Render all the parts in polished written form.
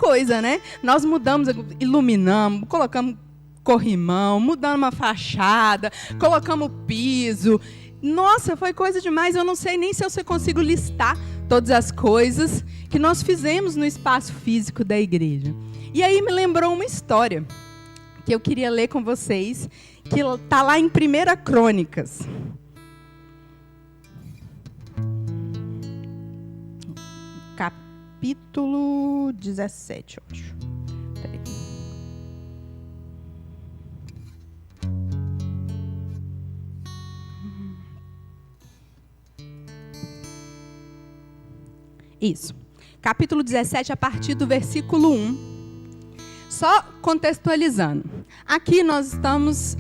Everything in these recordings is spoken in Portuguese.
coisa, né? Nós mudamos, iluminamos, colocamos corrimão, mudamos uma fachada, colocamos piso. Nossa, foi coisa demais. Eu não sei nem se eu consigo listar todas as coisas que nós fizemos no espaço físico da igreja. E aí me lembrou uma história que eu queria ler com vocês, que está lá em 1 Crônicas. Capítulo 17, eu acho. Peraí. Isso. Capítulo 17, a partir do versículo 1. Só contextualizando. Aqui nós estamos...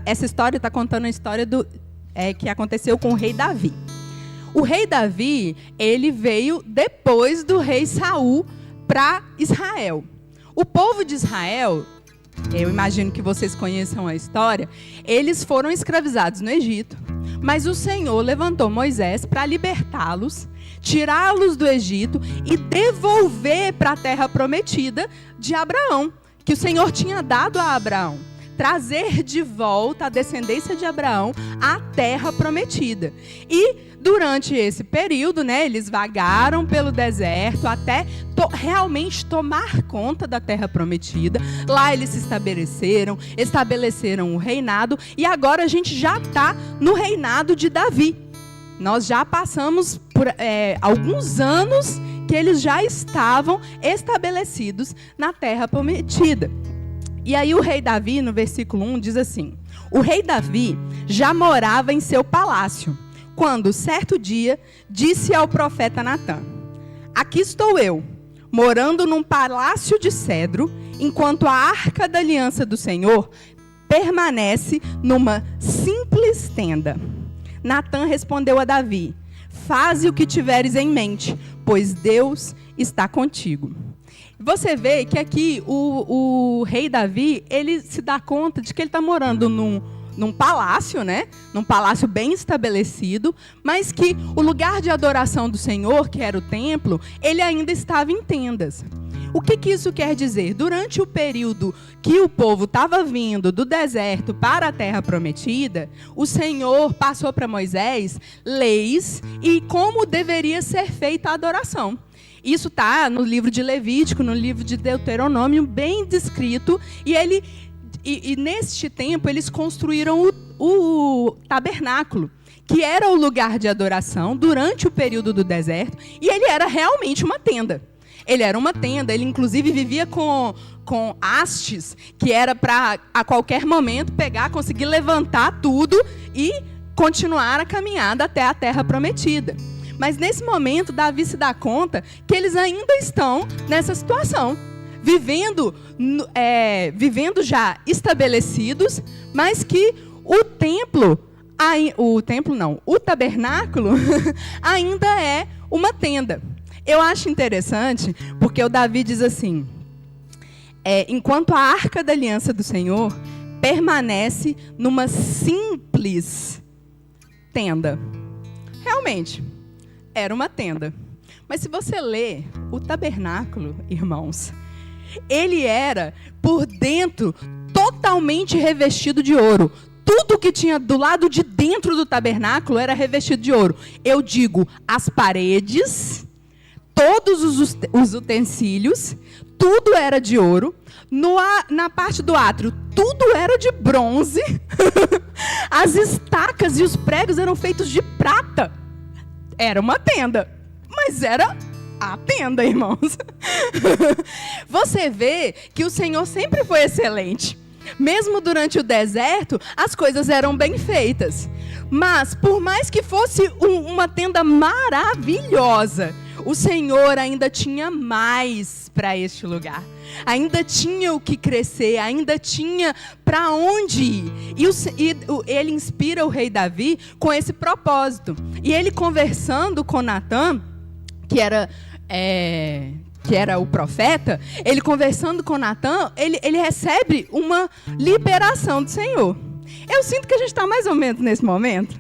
essa história está contando a história que aconteceu com o rei Davi. O rei Davi, ele veio depois do rei Saul para Israel. O povo de Israel, eu imagino que vocês conheçam a história, eles foram escravizados no Egito, mas o Senhor levantou Moisés para libertá-los, tirá-los do Egito e devolver para a terra prometida de Abraão, que o Senhor tinha dado a Abraão. Trazer de volta a descendência de Abraão à terra prometida. E durante esse período, né, eles vagaram pelo deserto até realmente tomar conta da terra prometida. Lá eles se estabeleceram o reinado, e agora a gente já está no reinado de Davi. Nós já passamos por alguns anos que eles já estavam estabelecidos na terra prometida. E aí o rei Davi, no versículo 1, diz assim: o rei Davi já morava em seu palácio, quando, certo dia, disse ao profeta Natã: aqui estou eu, morando num palácio de cedro, enquanto a arca da aliança do Senhor permanece numa simples tenda. Natã respondeu a Davi: faze o que tiveres em mente, pois Deus está contigo. Você vê que aqui o rei Davi, ele se dá conta de que ele está morando num palácio, né? Num palácio bem estabelecido, mas que o lugar de adoração do Senhor, que era o templo, ele ainda estava em tendas. O que isso quer dizer? Durante o período que o povo estava vindo do deserto para a terra prometida, o Senhor passou para Moisés leis e como deveria ser feita a adoração. Isso está no livro de Levítico, no livro de Deuteronômio, bem descrito. E neste tempo, eles construíram o tabernáculo, que era o lugar de adoração durante o período do deserto. E ele era realmente uma tenda. Ele era uma tenda, ele inclusive vivia com hastes, que era para, a qualquer momento, conseguir levantar tudo e continuar a caminhada até a terra prometida. Mas nesse momento, Davi se dá conta que eles ainda estão nessa situação, vivendo já estabelecidos, mas que o tabernáculo ainda é uma tenda. Eu acho interessante, porque o Davi diz assim: enquanto a arca da aliança do Senhor permanece numa simples tenda. Realmente, era uma tenda. Mas se você ler o tabernáculo, irmãos, ele era, por dentro, totalmente revestido de ouro. Tudo que tinha do lado de dentro do tabernáculo era revestido de ouro. Eu digo, as paredes, todos os utensílios, tudo era de ouro. Na parte do átrio, tudo era de bronze. As estacas e os pregos eram feitos de prata. Era uma tenda, mas era a tenda, irmãos. Você vê que o Senhor sempre foi excelente. Mesmo durante o deserto, as coisas eram bem feitas. Mas, por mais que fosse uma tenda maravilhosa, o Senhor ainda tinha mais para este lugar. Ainda tinha o que crescer, ainda tinha para onde ir. E ele inspira o rei Davi com esse propósito. E ele conversando com Natã, que era o profeta, ele conversando com Natã, ele recebe uma liberação do Senhor. Eu sinto que a gente está mais ou menos nesse momento.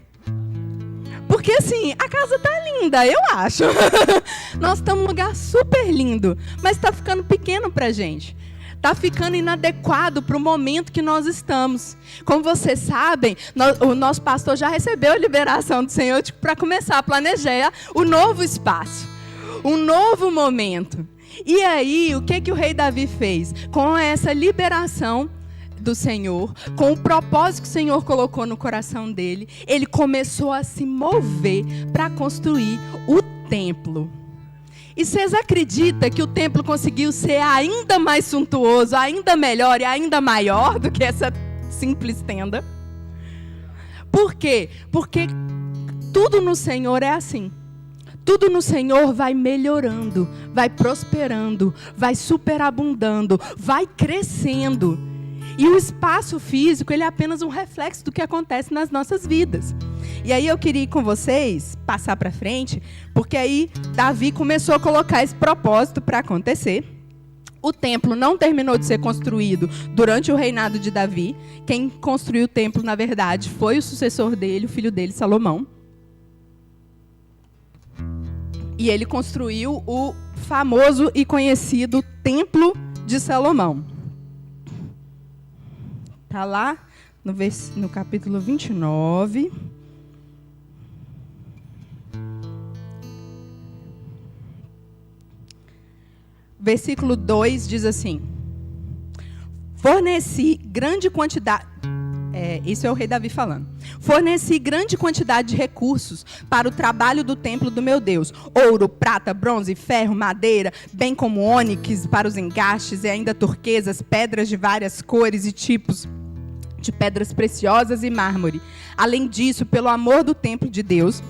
Porque assim, a casa tá linda, eu acho. Nós estamos num lugar super lindo, mas está ficando pequeno pra gente. Está ficando inadequado para o momento que nós estamos. Como vocês sabem, o nosso pastor já recebeu a liberação do Senhor para começar a planejar o novo espaço, um novo momento. E aí, o que o rei Davi fez? Com essa liberação do Senhor, com o propósito que o Senhor colocou no coração dele, ele começou a se mover para construir o templo. E vocês acreditam que o templo conseguiu ser ainda mais suntuoso, ainda melhor e ainda maior do que essa simples tenda? Por quê? Porque tudo no Senhor é assim. Tudo no Senhor vai melhorando, vai prosperando, vai superabundando, vai crescendo. E o espaço físico, ele é apenas um reflexo do que acontece nas nossas vidas. E aí eu queria ir com vocês, passar para frente, porque aí Davi começou a colocar esse propósito para acontecer. O templo não terminou de ser construído durante o reinado de Davi. Quem construiu o templo, na verdade, foi o sucessor dele, o filho dele, Salomão. E ele construiu o famoso e conhecido Templo de Salomão. Está lá no capítulo 29. Versículo 2 diz assim: forneci grande quantidade... isso é o rei Davi falando. Forneci grande quantidade de recursos para o trabalho do templo do meu Deus. Ouro, prata, bronze, ferro, madeira, bem como ônix para os engastes e ainda turquesas, pedras de várias cores e tipos de pedras preciosas e mármore. Além disso, pelo amor do templo de Deus,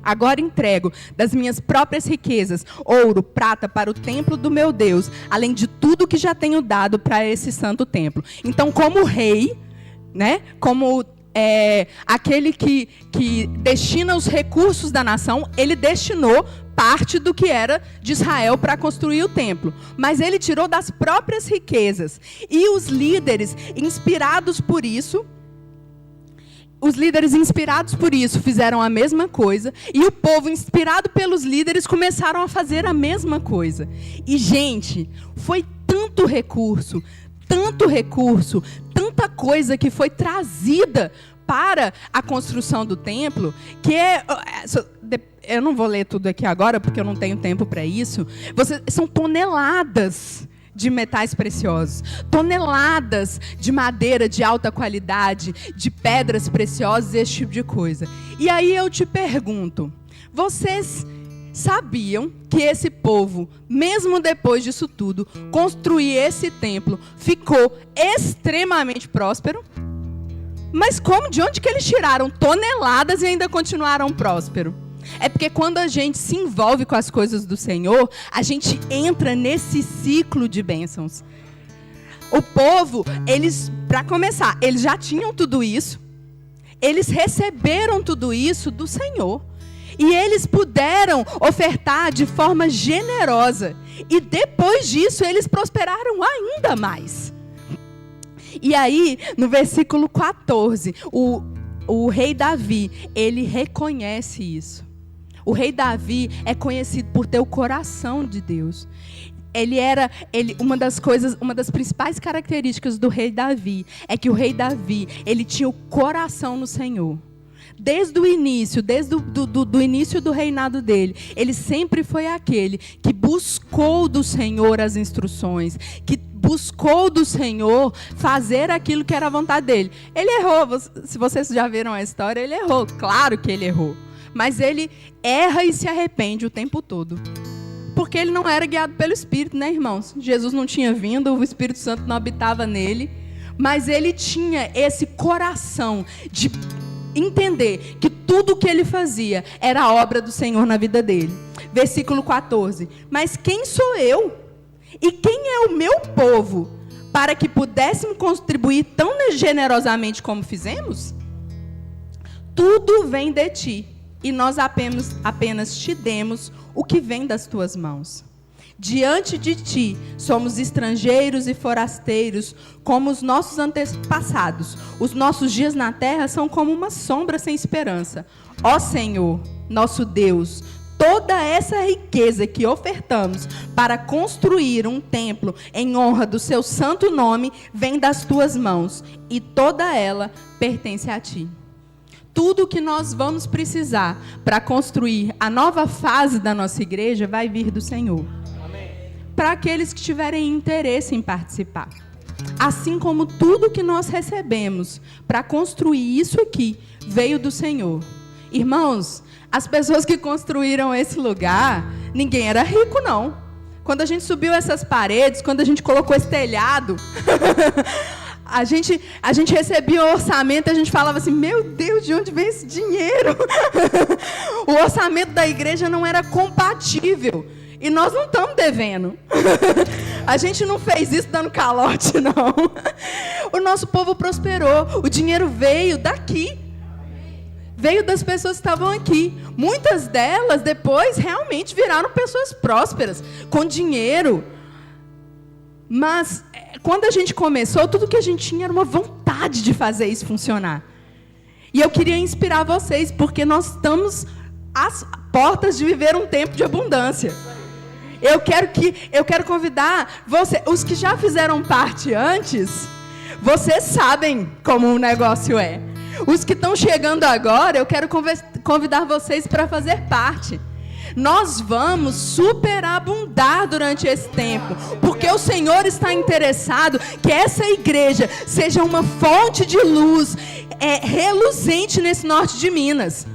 agora entrego das minhas próprias riquezas, ouro, prata para o templo do meu Deus, além de tudo que já tenho dado para esse santo templo. Então, como rei, né, como aquele que destina os recursos da nação, ele destinou parte do que era de Israel para construir o templo. Mas ele tirou das próprias riquezas. E os líderes, inspirados por isso, fizeram a mesma coisa. E o povo, inspirado pelos líderes, começaram a fazer a mesma coisa. E, gente, foi tanto recurso, tanta coisa que foi trazida para a construção do templo, que eu não vou ler tudo aqui agora, porque eu não tenho tempo para isso. São toneladas de metais preciosos, toneladas de madeira de alta qualidade, de pedras preciosas, esse tipo de coisa. E aí eu te pergunto, vocês sabiam que esse povo, mesmo depois disso tudo, construir esse templo, ficou extremamente próspero? Mas como? De onde que eles tiraram toneladas e ainda continuaram prósperos? É porque quando a gente se envolve com as coisas do Senhor, a gente entra nesse ciclo de bênçãos. O povo, para começar, eles já tinham tudo isso, eles receberam tudo isso do Senhor. E eles puderam ofertar de forma generosa. E depois disso, eles prosperaram ainda mais. E aí, no versículo 14, o rei Davi, ele reconhece isso. O rei Davi é conhecido por ter o coração de Deus. Uma das principais características do rei Davi é que o rei Davi, ele tinha o coração no Senhor. Desde o início, do início do reinado dele, ele sempre foi aquele que buscou do Senhor as instruções, que buscou do Senhor fazer aquilo que era a vontade dele. Ele errou, se vocês já viram a história, ele errou, claro que ele errou. Mas ele erra e se arrepende o tempo todo. Porque ele não era guiado pelo Espírito, né, irmãos? Jesus não tinha vindo, o Espírito Santo não habitava nele, mas ele tinha esse coração de entender que tudo o que ele fazia era a obra do Senhor na vida dele. Versículo 14. Mas quem sou eu? E quem é o meu povo para que pudéssemos contribuir tão generosamente como fizemos? Tudo vem de ti, e nós apenas te demos o que vem das tuas mãos. Diante de ti, somos estrangeiros e forasteiros, como os nossos antepassados. Os nossos dias na terra são como uma sombra sem esperança. Ó Senhor, nosso Deus, toda essa riqueza que ofertamos para construir um templo em honra do seu santo nome vem das tuas mãos, e toda ela pertence a ti. Tudo que nós vamos precisar para construir a nova fase da nossa igreja vai vir do Senhor. Para aqueles que tiverem interesse em participar. Assim como tudo que nós recebemos para construir isso aqui veio do Senhor. Irmãos, as pessoas que construíram esse lugar, ninguém era rico, não. Quando a gente subiu essas paredes, quando a gente colocou esse telhado, a gente recebia o orçamento e a gente falava assim, meu Deus, de onde vem esse dinheiro? O orçamento da igreja não era compatível. E nós não estamos devendo. A gente não fez isso dando calote, não. O nosso povo prosperou. O dinheiro veio daqui. Veio das pessoas que estavam aqui. Muitas delas, depois, realmente viraram pessoas prósperas, com dinheiro. Mas, quando a gente começou, tudo que a gente tinha era uma vontade de fazer isso funcionar. E eu queria inspirar vocês, porque nós estamos às portas de viver um tempo de abundância. Eu quero convidar você, os que já fizeram parte antes, vocês sabem como o negócio é. Os que estão chegando agora, eu quero convidar vocês para fazer parte. Nós vamos superabundar durante esse tempo, porque o Senhor está interessado que essa igreja seja uma fonte de luz reluzente nesse norte de Minas.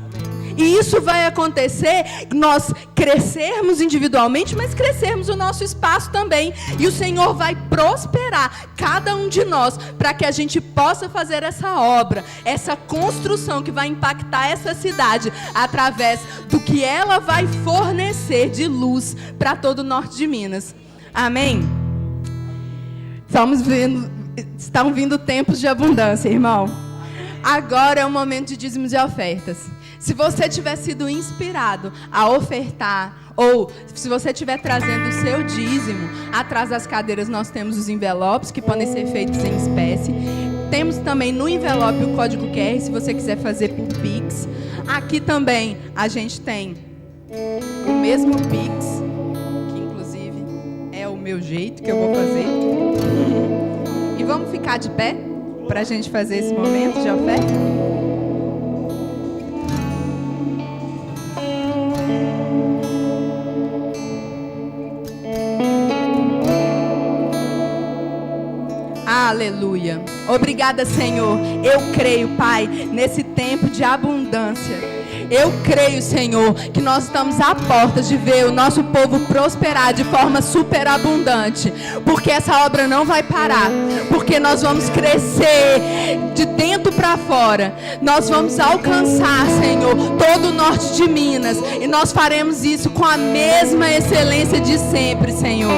E isso vai acontecer, nós crescermos individualmente, mas crescermos o nosso espaço também. E o Senhor vai prosperar cada um de nós, para que a gente possa fazer essa obra, essa construção que vai impactar essa cidade, através do que ela vai fornecer de luz para todo o norte de Minas. Amém? Estão vindo tempos de abundância, irmão. Agora é o momento de dízimos e ofertas. Se você tiver sido inspirado a ofertar, ou se você estiver trazendo o seu dízimo, atrás das cadeiras nós temos os envelopes que podem ser feitos em espécie. Temos também no envelope o código QR, se você quiser fazer por Pix. Aqui também a gente tem o mesmo Pix, que inclusive é o meu jeito que eu vou fazer. E vamos ficar de pé para a gente fazer esse momento de oferta? Aleluia. Obrigada, Senhor. Eu creio, Pai, nesse tempo de abundância. Eu creio, Senhor, que nós estamos à porta de ver o nosso povo prosperar de forma superabundante. Porque essa obra não vai parar. Porque nós vamos crescer de dentro para fora. Nós vamos alcançar, Senhor, todo o norte de Minas. E nós faremos isso com a mesma excelência de sempre, Senhor.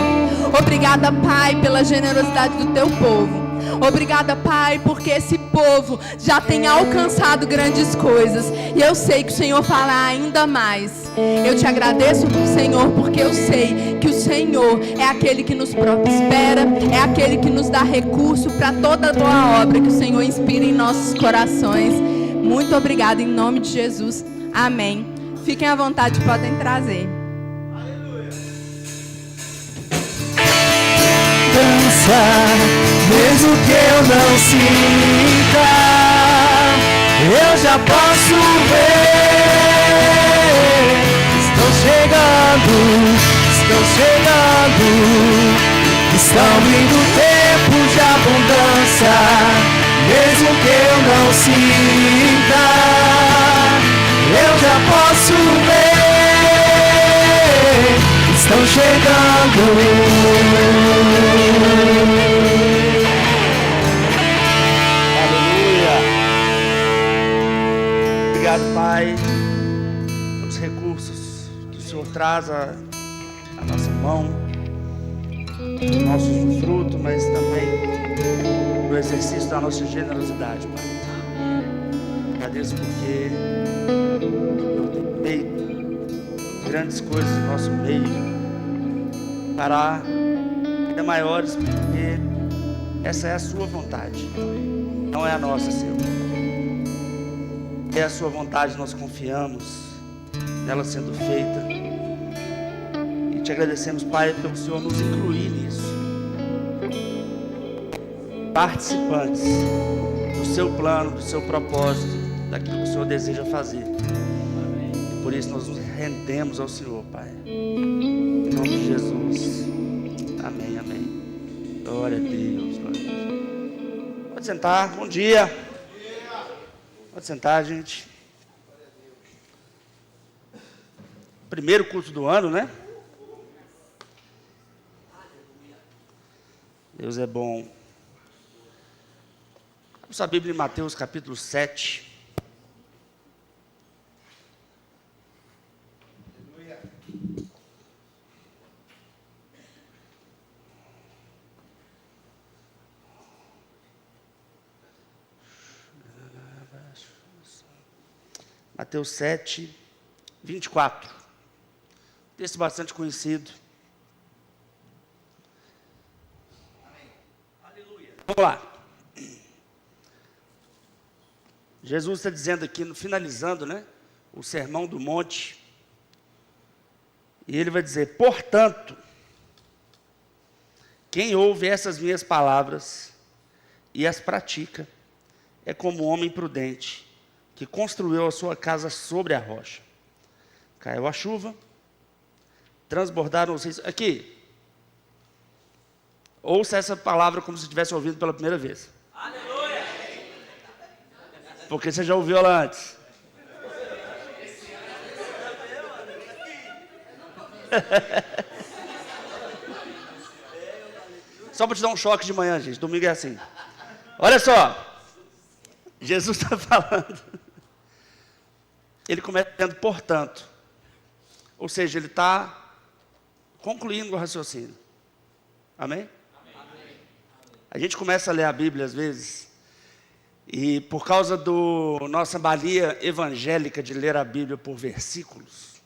Obrigada, Pai, pela generosidade do teu povo. Obrigada, Pai, porque esse povo já tem alcançado grandes coisas. E eu sei que o Senhor fala ainda mais. Eu te agradeço, Senhor, porque eu sei que o Senhor é aquele que nos prospera, é aquele que nos dá recurso para toda a boa obra que o Senhor inspira em nossos corações. Muito obrigada, em nome de Jesus. Amém. Fiquem à vontade, podem trazer. Mesmo que eu não sinta, eu já posso ver. Estão chegando, estão vindo tempos de abundância. Mesmo que eu não sinta, eu já posso ver. Estão chegando. Obrigado, Pai, pelos recursos que o Senhor traz à nossa mão, o nosso usufruto, mas também no exercício da nossa generosidade, Pai. Agradeço porque eu tenho feito grandes coisas no nosso meio, fará ainda maiores, porque essa é a sua vontade, não é a nossa, Senhor. É a sua vontade, nós confiamos nela sendo feita. E te agradecemos, Pai, pelo Senhor nos incluir nisso. Participantes do seu plano, do seu propósito, daquilo que o Senhor deseja fazer. E por isso nós nos rendemos ao Senhor, Pai. Em nome de Jesus. Amém, amém. Glória a Deus, glória a Deus. Pode sentar, bom dia. Pode sentar, gente. Primeiro culto do ano, né? Deus é bom. Vamos a Bíblia em Mateus capítulo 7. Mateus 7, 24. Texto bastante conhecido. Aleluia. Vamos lá. Jesus está dizendo aqui, finalizando, né, o Sermão do Monte. E ele vai dizer: portanto, quem ouve essas minhas palavras e as pratica, é como um homem prudente, que construiu a sua casa sobre a rocha. Caiu a chuva, transbordaram os rios. Aqui, ouça essa palavra como se estivesse ouvindo pela primeira vez. Aleluia! Porque você já ouviu ela antes. Só para te dar um choque de manhã, gente. Domingo é assim. Olha só. Jesus está falando. Ele começa dizendo, portanto. Ou seja, ele está concluindo o raciocínio. Amém? Amém? A gente começa a ler a Bíblia às vezes, e por causa da nossa mania evangélica de ler a Bíblia por versículos,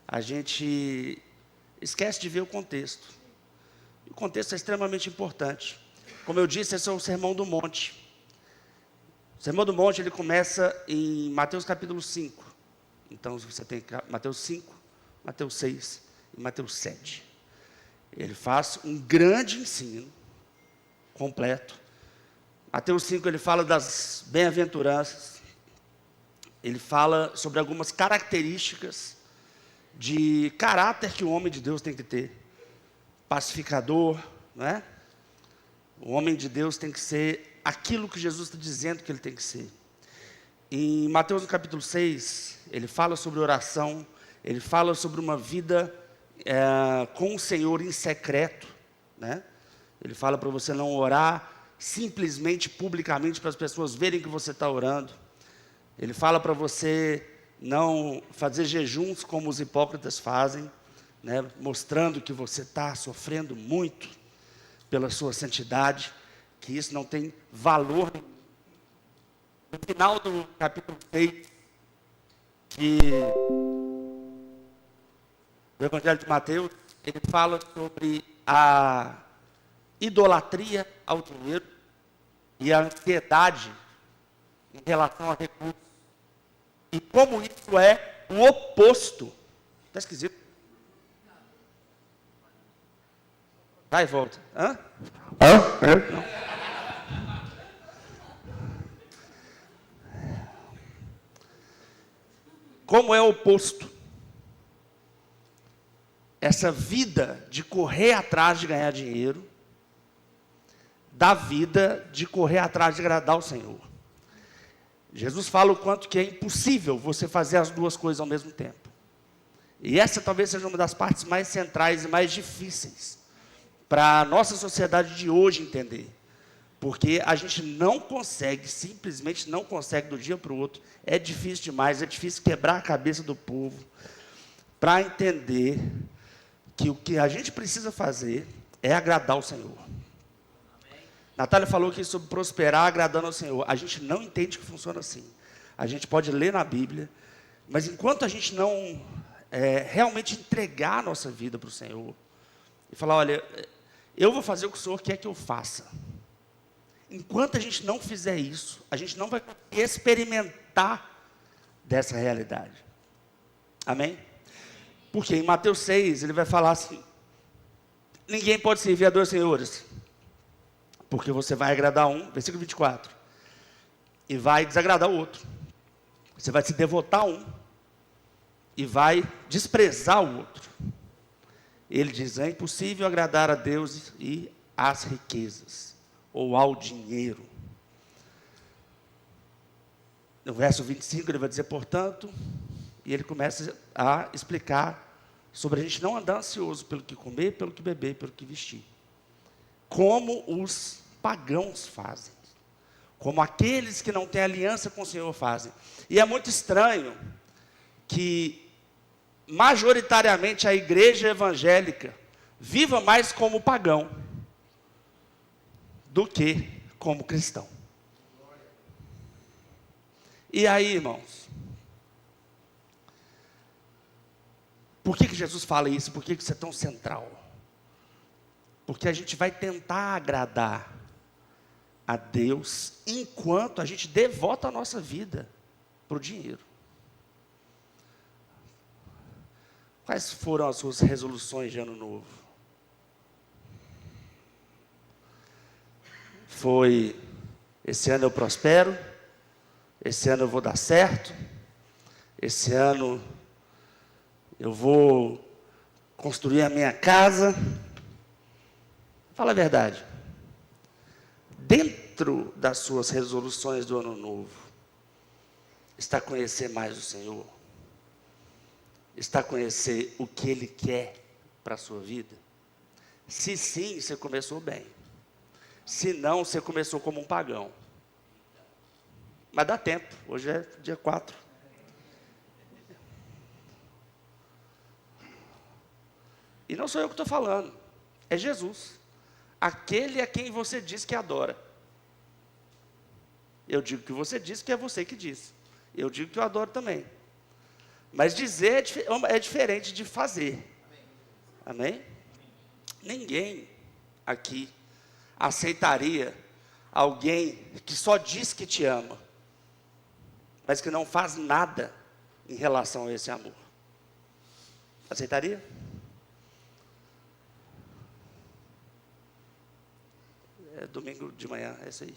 a gente esquece de ver o contexto. O contexto é extremamente importante. Como eu disse, esse é o Sermão do Monte. O Sermão do Monte, ele começa em Mateus capítulo 5. Então, você tem Mateus 5, Mateus 6 e Mateus 7. Ele faz um grande ensino completo. Mateus 5, ele fala das bem-aventuranças. Ele fala sobre algumas características de caráter que o homem de Deus tem que ter. Pacificador, não é? O homem de Deus tem que ser aquilo que Jesus está dizendo que ele tem que ser. Em Mateus no capítulo 6, ele fala sobre oração, ele fala sobre uma vida com o Senhor em secreto, né? Ele fala para você não orar simplesmente, publicamente, para as pessoas verem que você está orando. Ele fala para você não fazer jejuns como os hipócritas fazem, né? Mostrando que você está sofrendo muito pela sua santidade, que isso não tem valor. No final do capítulo 6, do Evangelho de Mateus, ele fala sobre a idolatria ao dinheiro e a ansiedade em relação a recursos. E como isso é o oposto. Está esquisito? Vai e volta. Hã? Não. Como é o oposto? Essa vida de correr atrás de ganhar dinheiro, da vida de correr atrás de agradar o Senhor. Jesus fala o quanto que é impossível você fazer as duas coisas ao mesmo tempo. E essa talvez seja uma das partes mais centrais e mais difíceis para a nossa sociedade de hoje entender. Porque a gente não consegue, simplesmente não consegue do dia para o outro. É difícil demais, é difícil quebrar a cabeça do povo para entender que o que a gente precisa fazer é agradar o Senhor. Amém. Natália falou aqui sobre prosperar agradando ao Senhor. A gente não entende que funciona assim. A gente pode ler na Bíblia, mas enquanto a gente não realmente entregar a nossa vida para o Senhor, e falar, olha, eu vou fazer o que o Senhor quer que eu faça. Enquanto a gente não fizer isso, a gente não vai experimentar dessa realidade. Amém? Porque em Mateus 6, ele vai falar assim, ninguém pode servir a 2 senhores, porque você vai agradar um, versículo 24, e vai desagradar o outro. Você vai se devotar a um, e vai desprezar o outro. Ele diz, é impossível agradar a Deus e às riquezas, ou ao dinheiro. No verso 25 ele vai dizer, portanto, e ele começa a explicar sobre a gente não andar ansioso pelo que comer, pelo que beber, pelo que vestir. Como os pagãos fazem. Como aqueles que não têm aliança com o Senhor fazem. E é muito estranho que, majoritariamente, a igreja evangélica viva mais como pagão do que como cristão. E aí, irmãos, por que Jesus fala isso? Por que isso é tão central? Porque a gente vai tentar agradar a Deus enquanto a gente devota a nossa vida para o dinheiro. Quais foram as suas resoluções de ano novo? Foi, esse ano eu prospero, esse ano eu vou dar certo, esse ano eu vou construir a minha casa. Fala a verdade. Dentro das suas resoluções do ano novo, está conhecer mais o Senhor? Está conhecer o que Ele quer para a sua vida? Se sim, você começou bem. Se não, você começou como um pagão. Mas dá tempo, hoje é dia 4. E não sou eu que estou falando, é Jesus. Aquele a quem você diz que adora. Eu digo que você diz que é você que diz. Eu digo que eu adoro também. Mas dizer é diferente de fazer. Amém? Ninguém aqui aceitaria alguém que só diz que te ama, mas que não faz nada em relação a esse amor. Aceitaria? É domingo de manhã, é isso aí.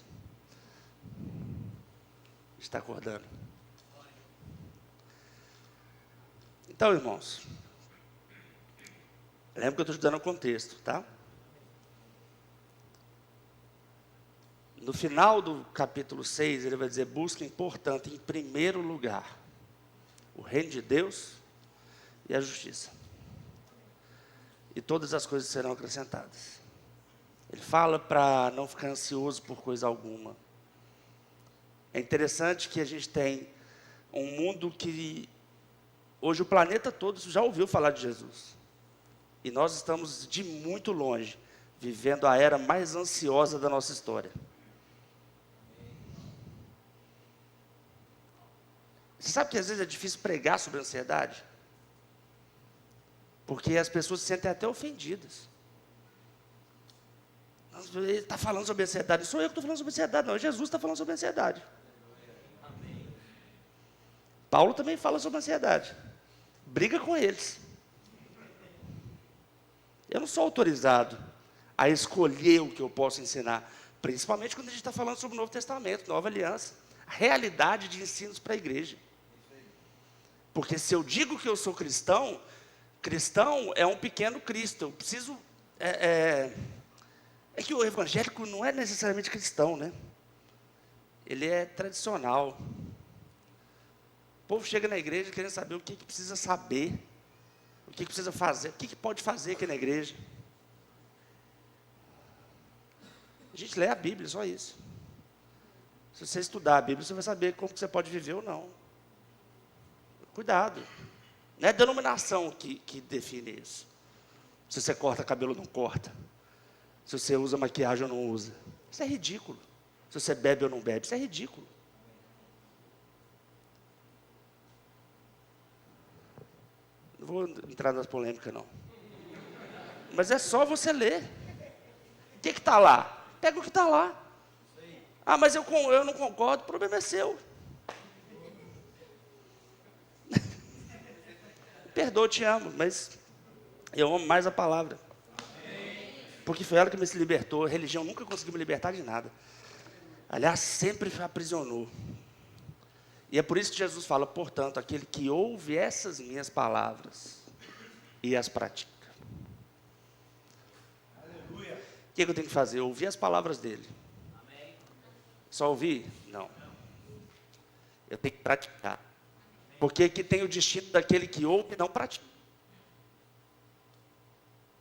Está acordando. Então, irmãos, lembra que eu estou estudando o contexto, tá? No final do capítulo 6, ele vai dizer, busquem, portanto, em primeiro lugar, o reino de Deus e a justiça. E todas as coisas serão acrescentadas. Ele fala para não ficar ansioso por coisa alguma. É interessante que a gente tem um mundo que, hoje o planeta todo já ouviu falar de Jesus. E nós estamos de muito longe, vivendo a era mais ansiosa da nossa história. Você sabe que às vezes é difícil pregar sobre ansiedade? Porque as pessoas se sentem até ofendidas. Ele está falando sobre ansiedade. Não sou eu que estou falando sobre ansiedade, não. Jesus está falando sobre ansiedade. Paulo também fala sobre ansiedade. Briga com eles. Eu não sou autorizado a escolher o que eu posso ensinar. Principalmente quando a gente está falando sobre o Novo Testamento, Nova Aliança. A realidade de ensinos para a igreja. Porque se eu digo que eu sou cristão, cristão é um pequeno Cristo. Eu preciso... É que o evangélico não é necessariamente cristão, né? Ele é tradicional. O povo chega na igreja querendo saber o que precisa saber, o que precisa fazer, o que pode fazer aqui na igreja. A gente lê a Bíblia, só isso. Se você estudar a Bíblia, você vai saber como que você pode viver ou não. Cuidado. Não é a denominação que define isso. Se você corta cabelo ou não corta. Se você usa maquiagem ou não usa. Isso é ridículo. Se você bebe ou não bebe. Isso é ridículo. Não vou entrar nas polêmicas, não. Mas é só você ler. O que está lá? Pega o que está lá. Ah, mas eu não concordo, o problema é seu. Perdoa, te amo, mas eu amo mais a palavra. Porque foi ela que me libertou. A religião nunca conseguiu me libertar de nada. Aliás, sempre me aprisionou. E é por isso que Jesus fala, portanto, aquele que ouve essas minhas palavras e as pratica. Aleluia. O que eu tenho que fazer? Ouvir as palavras dele. Amém. Só ouvir? Não. Eu tenho que praticar. Porque aqui tem o destino daquele que ouve e não pratica.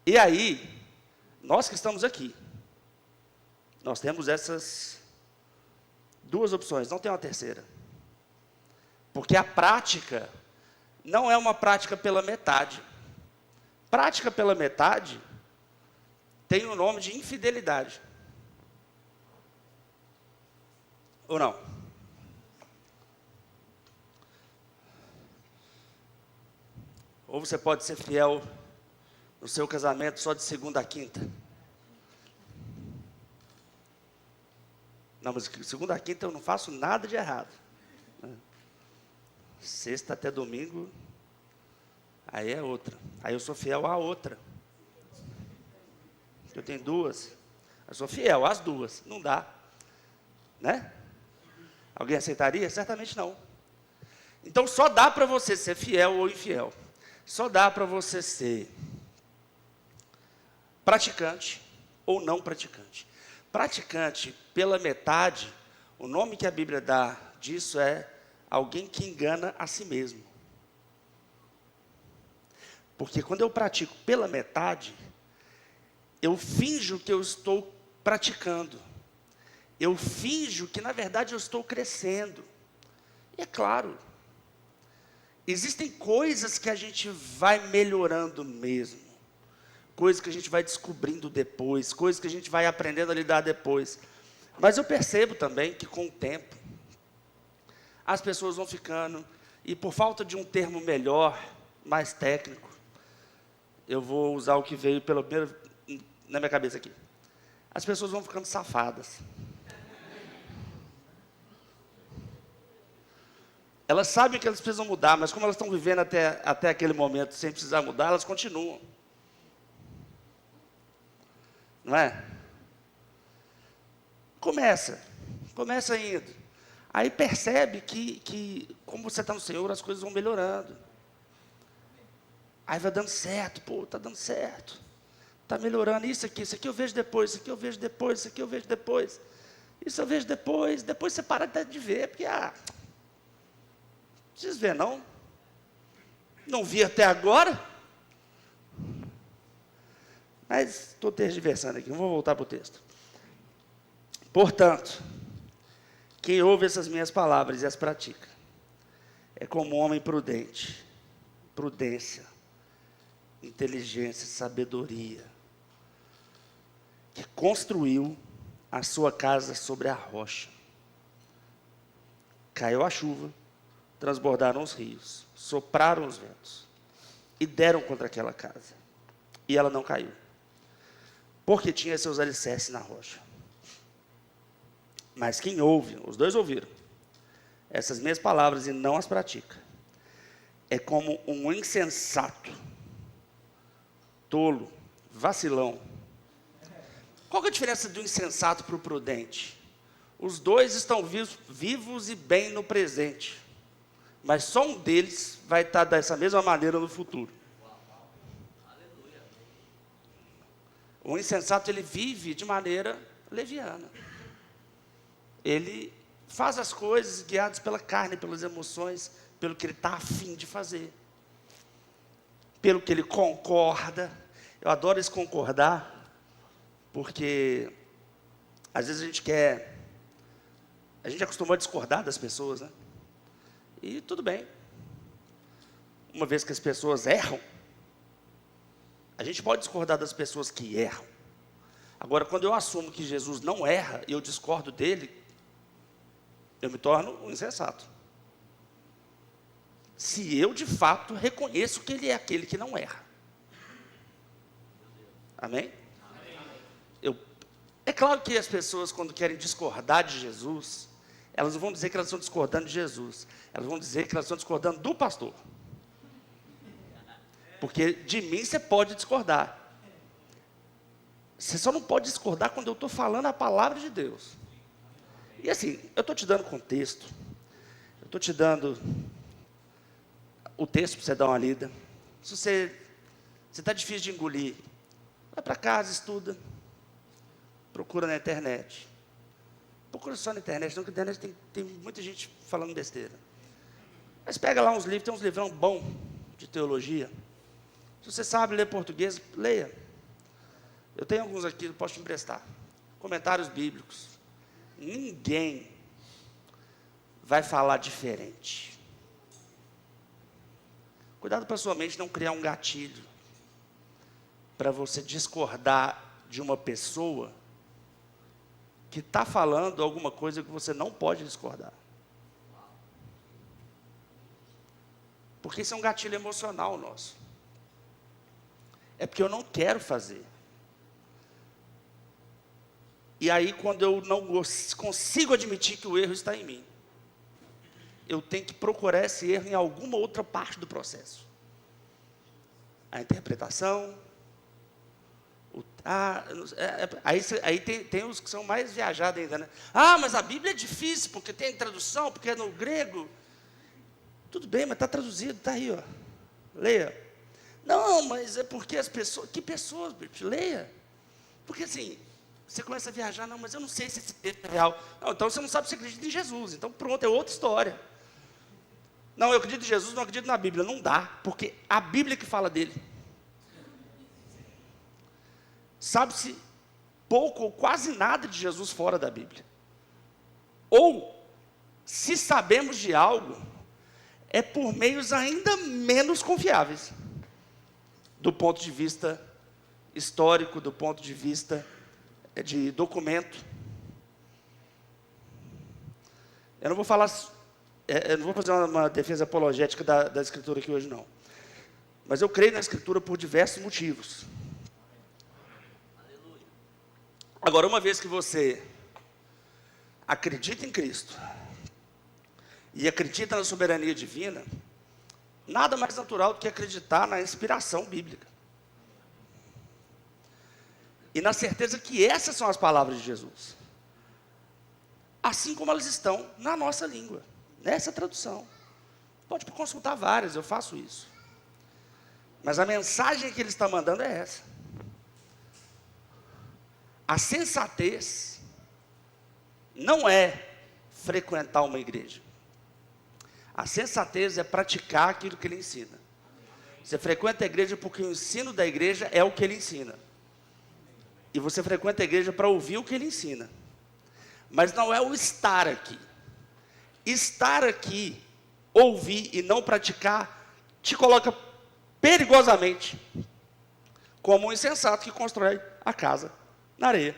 E aí, nós que estamos aqui, nós temos essas duas opções, não tem uma terceira. Porque a prática não é uma prática pela metade. Prática pela metade tem o nome de infidelidade. Ou não? Ou você pode ser fiel no seu casamento só de segunda a quinta. Não, mas segunda a quinta eu não faço nada de errado. Sexta até domingo, aí é outra. Aí eu sou fiel à outra. Eu tenho duas. Eu sou fiel às duas. Não dá. Né? Alguém aceitaria? Certamente não. Então só dá para você ser fiel ou infiel. Só dá para você ser praticante ou não praticante. Praticante pela metade, o nome que a Bíblia dá disso é alguém que engana a si mesmo. Porque quando eu pratico pela metade, eu finjo que eu estou praticando. Eu finjo que, na verdade, eu estou crescendo. E é claro, existem coisas que a gente vai melhorando mesmo. Coisas que a gente vai descobrindo depois. Coisas que a gente vai aprendendo a lidar depois. Mas eu percebo também que, com o tempo, as pessoas vão ficando, e por falta de um termo melhor, mais técnico, eu vou usar o que veio pelo menos na minha cabeça aqui. As pessoas vão ficando safadas. Elas sabem que elas precisam mudar, mas como elas estão vivendo até aquele momento sem precisar mudar, elas continuam. Não é? Começa indo. Aí percebe que como você está no Senhor, as coisas vão melhorando. Aí vai dando certo, está dando certo. Está melhorando isso aqui eu vejo depois, isso aqui eu vejo depois, isso aqui eu vejo depois. Isso eu vejo depois você para de ver, porque, não precisa ver não. Não vi até agora. Mas estou tergiversando aqui, não vou voltar para o texto. Portanto, quem ouve essas minhas palavras e as pratica, é como um homem prudente, prudência, inteligência, sabedoria, que construiu a sua casa sobre a rocha. Caiu a chuva, transbordaram os rios, sopraram os ventos, e deram contra aquela casa, e ela não caiu, porque tinha seus alicerces na rocha. Mas quem ouve, os dois ouviram, essas minhas palavras e não as pratica, é como um insensato, tolo, vacilão. Qual que é a diferença do insensato para o prudente? Os dois estão vivos e bem no presente, mas só um deles vai estar dessa mesma maneira no futuro. O insensato, ele vive de maneira leviana. Ele faz as coisas guiados pela carne, pelas emoções, pelo que ele está afim de fazer, pelo que ele concorda. Eu adoro esse concordar, porque às vezes a gente acostumou a discordar das pessoas, né? E tudo bem. Uma vez que as pessoas erram, a gente pode discordar das pessoas que erram. Agora, quando eu assumo que Jesus não erra e eu discordo dele, eu me torno um insensato. Se eu, de fato, reconheço que ele é aquele que não erra. Amém? É claro que as pessoas, quando querem discordar de Jesus, elas não vão dizer que elas estão discordando de Jesus. Elas vão dizer que elas estão discordando do pastor. Porque de mim você pode discordar. Você só não pode discordar quando eu estou falando a palavra de Deus. E assim, eu estou te dando contexto. Eu estou te dando o texto para você dar uma lida. Se você está difícil de engolir, vai para casa, estuda. Procura na internet. Procura só na internet, não, porque na internet tem muita gente falando besteira. Mas pega lá uns livros, tem uns livrão bons de teologia. Se você sabe ler português, leia. Eu tenho alguns aqui, eu posso te emprestar. Comentários bíblicos. Ninguém vai falar diferente. Cuidado para sua mente não criar um gatilho para você discordar de uma pessoa que está falando alguma coisa que você não pode discordar. Porque isso é um gatilho emocional nosso. É porque eu não quero fazer. E aí, quando eu não consigo admitir que o erro está em mim, eu tenho que procurar esse erro em alguma outra parte do processo. A interpretação. Aí tem os que são mais viajados ainda, né? Ah, mas a Bíblia é difícil, porque tem tradução, porque é no grego. Tudo bem, mas está traduzido, está aí, ó. Leia. Não, mas é porque as pessoas... Que pessoas, bicho? Leia. Porque assim, você começa a viajar, não, mas eu não sei se esse texto é real. Não, então você não sabe se acredita em Jesus. Então pronto, é outra história. Não, eu acredito em Jesus, não acredito na Bíblia. Não dá, porque a Bíblia que fala dele. Sabe-se pouco ou quase nada de Jesus fora da Bíblia. Ou, se sabemos de algo, é por meios ainda menos confiáveis. Do ponto de vista histórico, do ponto de vista de documento. Eu não vou falar, eu não vou fazer uma defesa apologética da Escritura aqui hoje, não. Mas eu creio na Escritura por diversos motivos. Agora, uma vez que você acredita em Cristo e acredita na soberania divina, nada mais natural do que acreditar na inspiração bíblica. E na certeza que essas são as palavras de Jesus. Assim como elas estão na nossa língua, nessa tradução. Pode consultar várias, eu faço isso. Mas a mensagem que ele está mandando é essa. A sensatez não é frequentar uma igreja. A sensatez é praticar aquilo que ele ensina. Você frequenta a igreja porque o ensino da igreja é o que ele ensina. E você frequenta a igreja para ouvir o que ele ensina. Mas não é o estar aqui. Estar aqui, ouvir e não praticar, te coloca perigosamente como um insensato que constrói a casa na areia.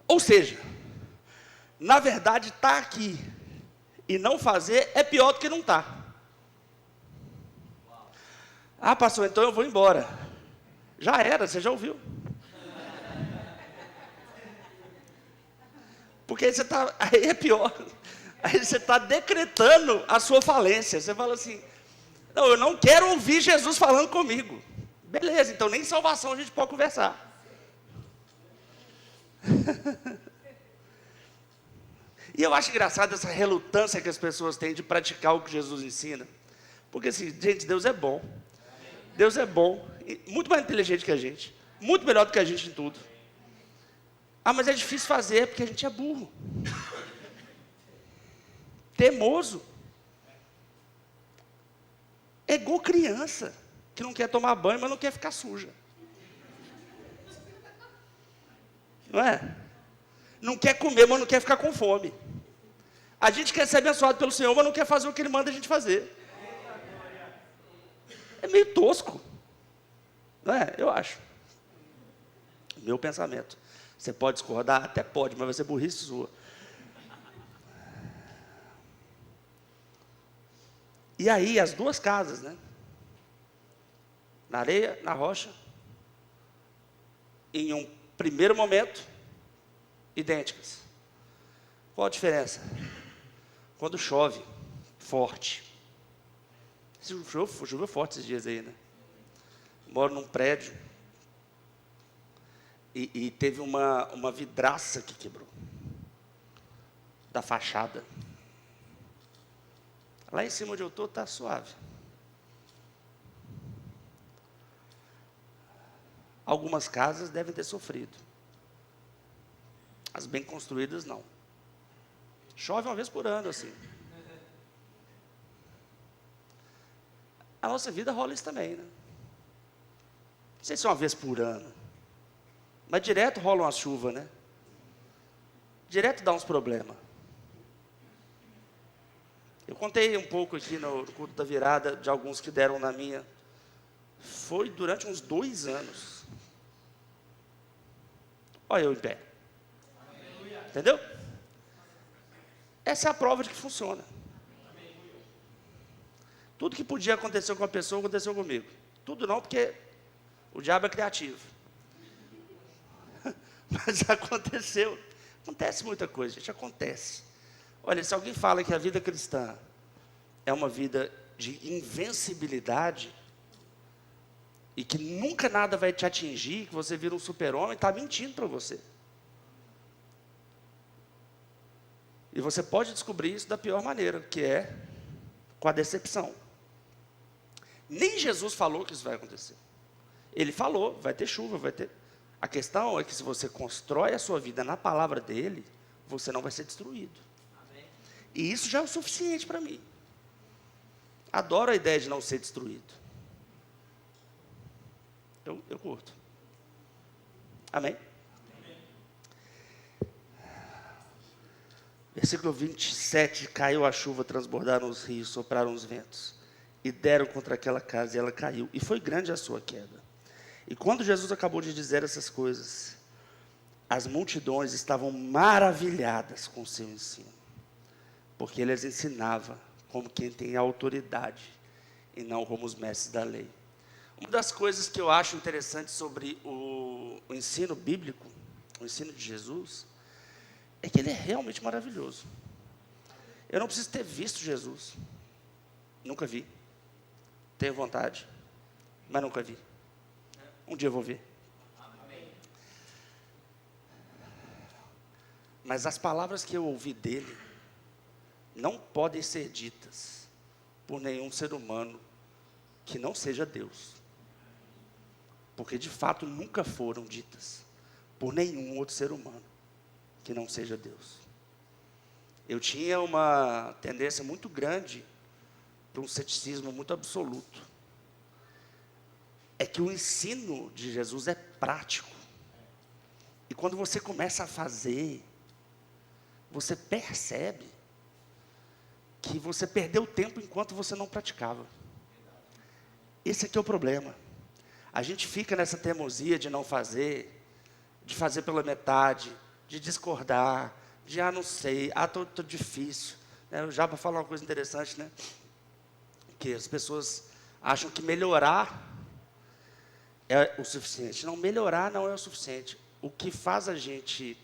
Ou seja, na verdade, estar aqui e não fazer é pior do que não estar. Ah, pastor, então eu vou embora. Já era, você já ouviu. Porque aí é pior. Aí você está decretando a sua falência. Você fala assim, não, eu não quero ouvir Jesus falando comigo. Beleza, então nem salvação a gente pode conversar. E eu acho engraçado essa relutância que as pessoas têm de praticar o que Jesus ensina. Porque assim, gente, Deus é bom. Deus é bom, muito mais inteligente que a gente, muito melhor do que a gente em tudo. Ah, mas é difícil fazer porque a gente é burro. Teimoso. É igual criança que não quer tomar banho, mas não quer ficar suja. Não é? Não quer comer, mas não quer ficar com fome. A gente quer ser abençoado pelo Senhor, mas não quer fazer o que Ele manda a gente fazer. É meio tosco. Não é? Eu acho. Meu pensamento. Você pode discordar? Até pode, mas vai ser burrice sua. E aí, as duas casas, né? na areia, na rocha, em um primeiro momento, idênticas. Qual a diferença? Quando chove forte. Choveu forte esses dias aí, né? Moro num prédio e teve uma vidraça que quebrou da fachada. Lá em cima onde eu estou está suave. Algumas casas devem ter sofrido. As bem construídas não. Chove uma vez por ano, assim. A nossa vida rola isso também, né? Não sei se é uma vez por ano. Mas direto rola uma chuva, né? Direto dá uns problemas. Eu contei um pouco aqui no culto da virada de alguns que deram na minha. Foi durante uns 2 anos. Olha eu em pé. Entendeu? Essa é a prova de que funciona. Tudo que podia acontecer com a pessoa, aconteceu comigo. Tudo não, porque o diabo é criativo. Mas aconteceu. Acontece muita coisa, gente, acontece. Olha, se alguém fala que a vida cristã é uma vida de invencibilidade, e que nunca nada vai te atingir, que você vira um super-homem, está mentindo para você. E você pode descobrir isso da pior maneira, que é com a decepção. Nem Jesus falou que isso vai acontecer. Ele falou, vai ter chuva, vai ter... A questão é que se você constrói a sua vida na palavra dele, você não vai ser destruído. Amém. E isso já é o suficiente para mim. Adoro a ideia de não ser destruído. Eu curto. Amém? Amém. Versículo 27, caiu a chuva, transbordaram os rios, sopraram os ventos, e deram contra aquela casa, e ela caiu, e foi grande a sua queda. E quando Jesus acabou de dizer essas coisas, as multidões estavam maravilhadas com o seu ensino, porque ele as ensinava como quem tem autoridade, e não como os mestres da lei. Uma das coisas que eu acho interessante sobre o ensino bíblico, o ensino de Jesus, é que ele é realmente maravilhoso. Eu não preciso ter visto Jesus. Nunca vi. Tenho vontade, mas nunca vi. Um dia eu vou ver. Mas as palavras que eu ouvi dele não podem ser ditas por nenhum ser humano que não seja Deus. Porque de fato nunca foram ditas por nenhum outro ser humano que não seja Deus. Eu tinha uma tendência muito grande para um ceticismo muito absoluto. É que o ensino de Jesus é prático. E quando você começa a fazer, você percebe que você perdeu tempo enquanto você não praticava. Esse aqui é o problema. A gente fica nessa teimosia de não fazer, de fazer pela metade, de discordar, de não sei, tô difícil. Já para falar uma coisa interessante, né? Que as pessoas acham que melhorar é o suficiente. Não, melhorar não é o suficiente. O que faz a gente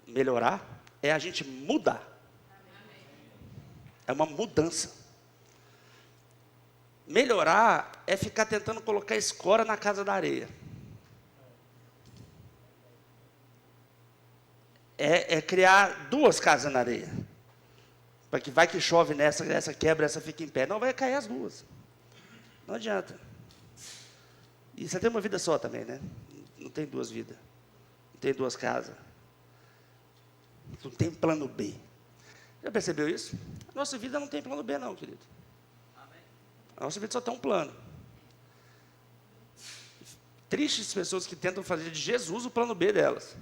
melhorar é a gente mudar. É uma mudança. Melhorar é ficar tentando colocar escora na casa da areia. É criar 2 casas na areia. Para que vai que chove nessa, essa quebra, essa fica em pé. Não, vai cair as 2. Não adianta. E você tem uma vida só também, né? Não tem 2 vidas. Não tem 2 casas. Não tem plano B. Já percebeu isso? A nossa vida não tem plano B não, querido. A nossa vida só tem um plano. Tristes pessoas que tentam fazer de Jesus o plano B delas.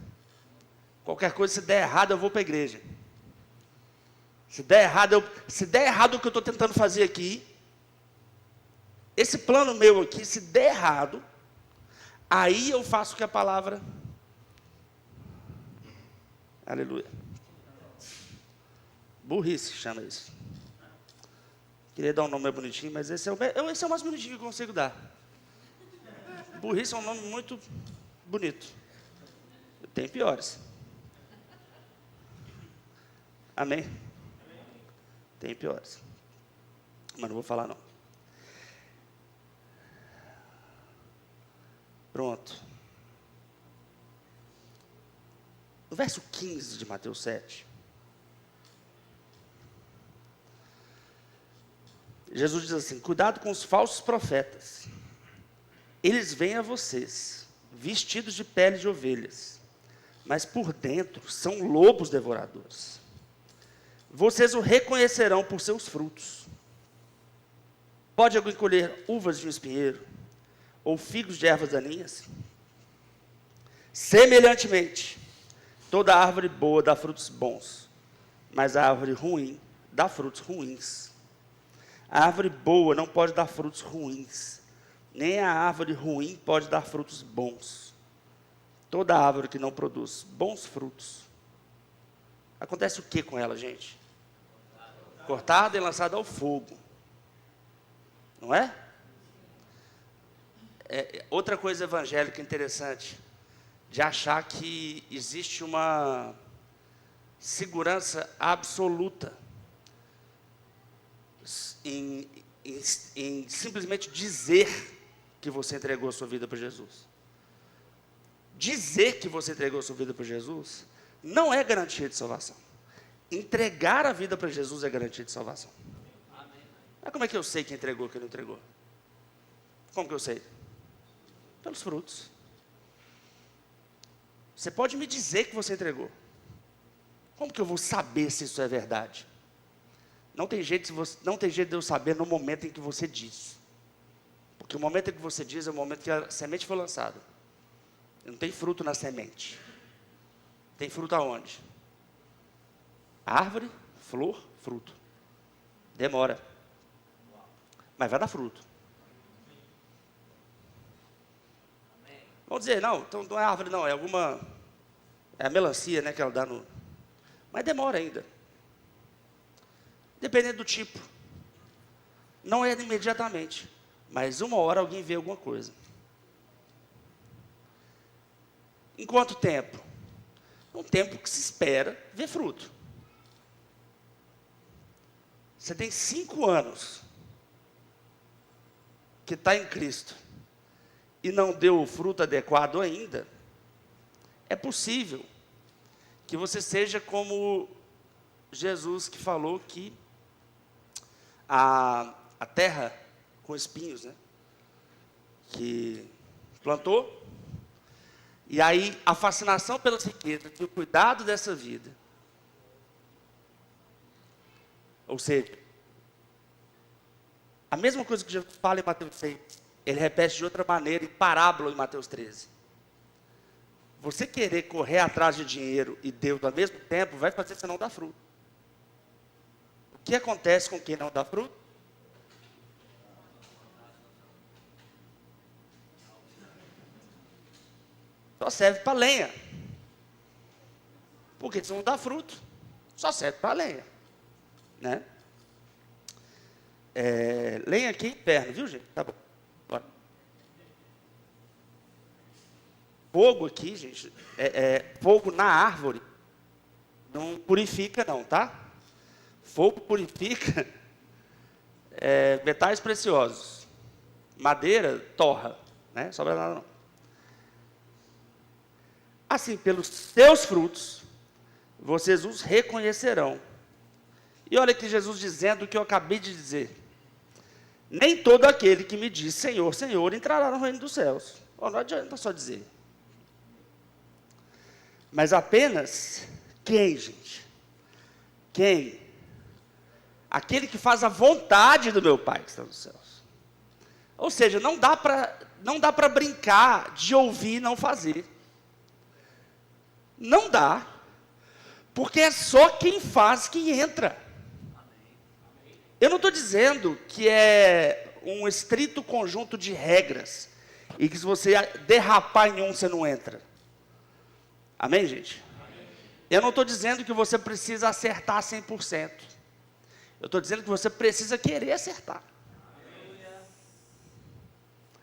Qualquer coisa, se der errado, eu vou para a igreja. Se der errado o que eu estou tentando fazer aqui, esse plano meu aqui, se der errado, aí eu faço o que a palavra... Aleluia. Burrice chama isso. Queria dar um nome mais bonitinho, mas esse é o mais bonitinho que eu consigo dar. Burrice é um nome muito bonito. Tem piores. Amém? Tem piores. Mas não vou falar, não. Pronto. No verso 15 de Mateus 7, Jesus diz assim: cuidado com os falsos profetas. Eles vêm a vocês, vestidos de pele de ovelhas, mas por dentro são lobos devoradores. Vocês o reconhecerão por seus frutos. Pode alguém colher uvas de um espinheiro, ou figos de ervas daninhas? Semelhantemente, toda árvore boa dá frutos bons, mas a árvore ruim dá frutos ruins. A árvore boa não pode dar frutos ruins, nem a árvore ruim pode dar frutos bons. Toda árvore que não produz bons frutos, acontece o que com ela, gente? Cortada e lançada ao fogo. Não é? Outra coisa evangélica interessante, de achar que existe uma segurança absoluta em simplesmente dizer que você entregou a sua vida para Jesus. Dizer que você entregou a sua vida para Jesus não é garantia de salvação. Entregar a vida para Jesus é garantia de salvação. Mas como é que eu sei que entregou, que não entregou? Como que eu sei? Pelos frutos. Você pode me dizer que você entregou. Como que eu vou saber se isso é verdade? Não tem jeito de eu saber no momento em que você diz. Porque o momento em que você diz é o momento que a semente foi lançada. Não tem fruto na semente. Tem fruto aonde? Árvore, flor, fruto. Demora. Mas vai dar fruto. Vamos dizer, não, então não é árvore não, é a melancia, né, que ela dá no... Mas demora ainda. Dependendo do tipo. Não é imediatamente. Mas uma hora alguém vê alguma coisa. Em quanto tempo? Um tempo que se espera ver fruto. Você tem 5 anos que está em Cristo e não deu o fruto adequado ainda, é possível que você seja como Jesus, que falou que a terra com espinhos, né, que plantou, e aí a fascinação pela riqueza e o cuidado dessa vida, ou seja, a mesma coisa que Jesus fala em Mateus 6, ele repete de outra maneira em parábola em Mateus 13. Você querer correr atrás de dinheiro e Deus ao mesmo tempo, vai fazer você não dar fruto. O que acontece com quem não dá fruto? Só serve para lenha. Porque se não dá fruto, só serve para lenha. Né? Lenha aqui é inferno, viu, gente? Tá bom. Bora. Fogo aqui, gente, fogo na árvore não purifica não, tá? Fogo purifica metais preciosos. Madeira torra, né? Sobra nada não. Assim, pelos seus frutos, vocês os reconhecerão. E olha aqui Jesus dizendo o que eu acabei de dizer. Nem todo aquele que me diz Senhor, Senhor, entrará no reino dos céus. Não adianta só dizer. Mas apenas quem, gente? Quem? Aquele que faz a vontade do meu Pai que está nos céus. Ou seja, não dá para brincar de ouvir e não fazer. Não dá. Porque é só quem faz que entra. Eu não estou dizendo que é um estrito conjunto de regras e que se você derrapar em um, você não entra. Amém, gente? Amém. Eu não estou dizendo que você precisa acertar 100%. Eu estou dizendo que você precisa querer acertar.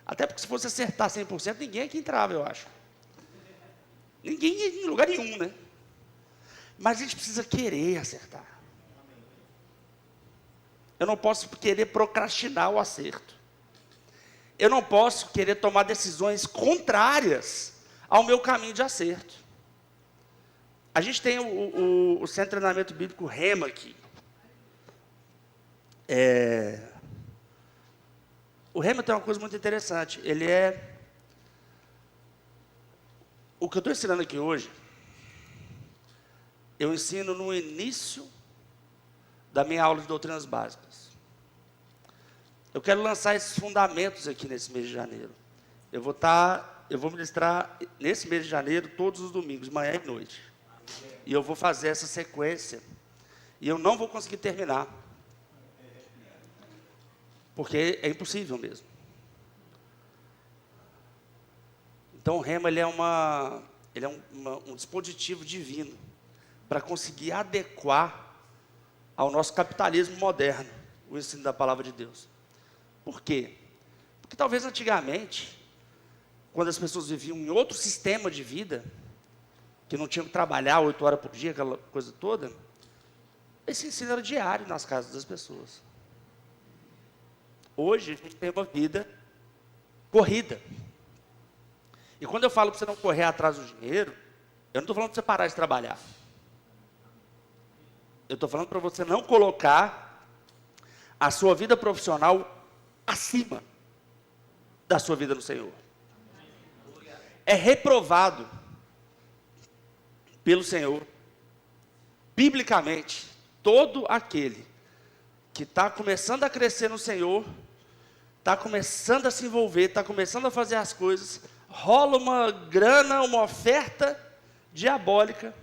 Até porque se fosse acertar 100%, ninguém aqui entrava, eu acho. Ninguém ia em lugar nenhum, né? Mas a gente precisa querer acertar. Eu não posso querer procrastinar o acerto. Eu não posso querer tomar decisões contrárias ao meu caminho de acerto. A gente tem o Centro de Treinamento Bíblico Rema aqui. O Rema tem uma coisa muito interessante. Ele é... O que eu estou ensinando aqui hoje, eu ensino no início da minha aula de doutrinas básicas. Eu quero lançar esses fundamentos aqui nesse mês de janeiro. Eu vou ministrar nesse mês de janeiro todos os domingos, manhã e noite. E eu vou fazer essa sequência. E eu não vou conseguir terminar. Porque é impossível mesmo. Então o Rema ele é um dispositivo divino para conseguir adequar ao nosso capitalismo moderno o ensino da palavra de Deus. Por quê? Porque talvez antigamente, quando as pessoas viviam em outro sistema de vida, que não tinham que trabalhar 8 horas por dia, aquela coisa toda, esse ensino era diário nas casas das pessoas. Hoje a gente tem uma vida corrida. E quando eu falo para você não correr atrás do dinheiro, eu não estou falando para você parar de trabalhar. Eu estou falando para você não colocar a sua vida profissional acima da sua vida no Senhor. É reprovado pelo Senhor, biblicamente, todo aquele que está começando a crescer no Senhor, está começando a se envolver, está começando a fazer as coisas, rola uma grana, uma oferta diabólica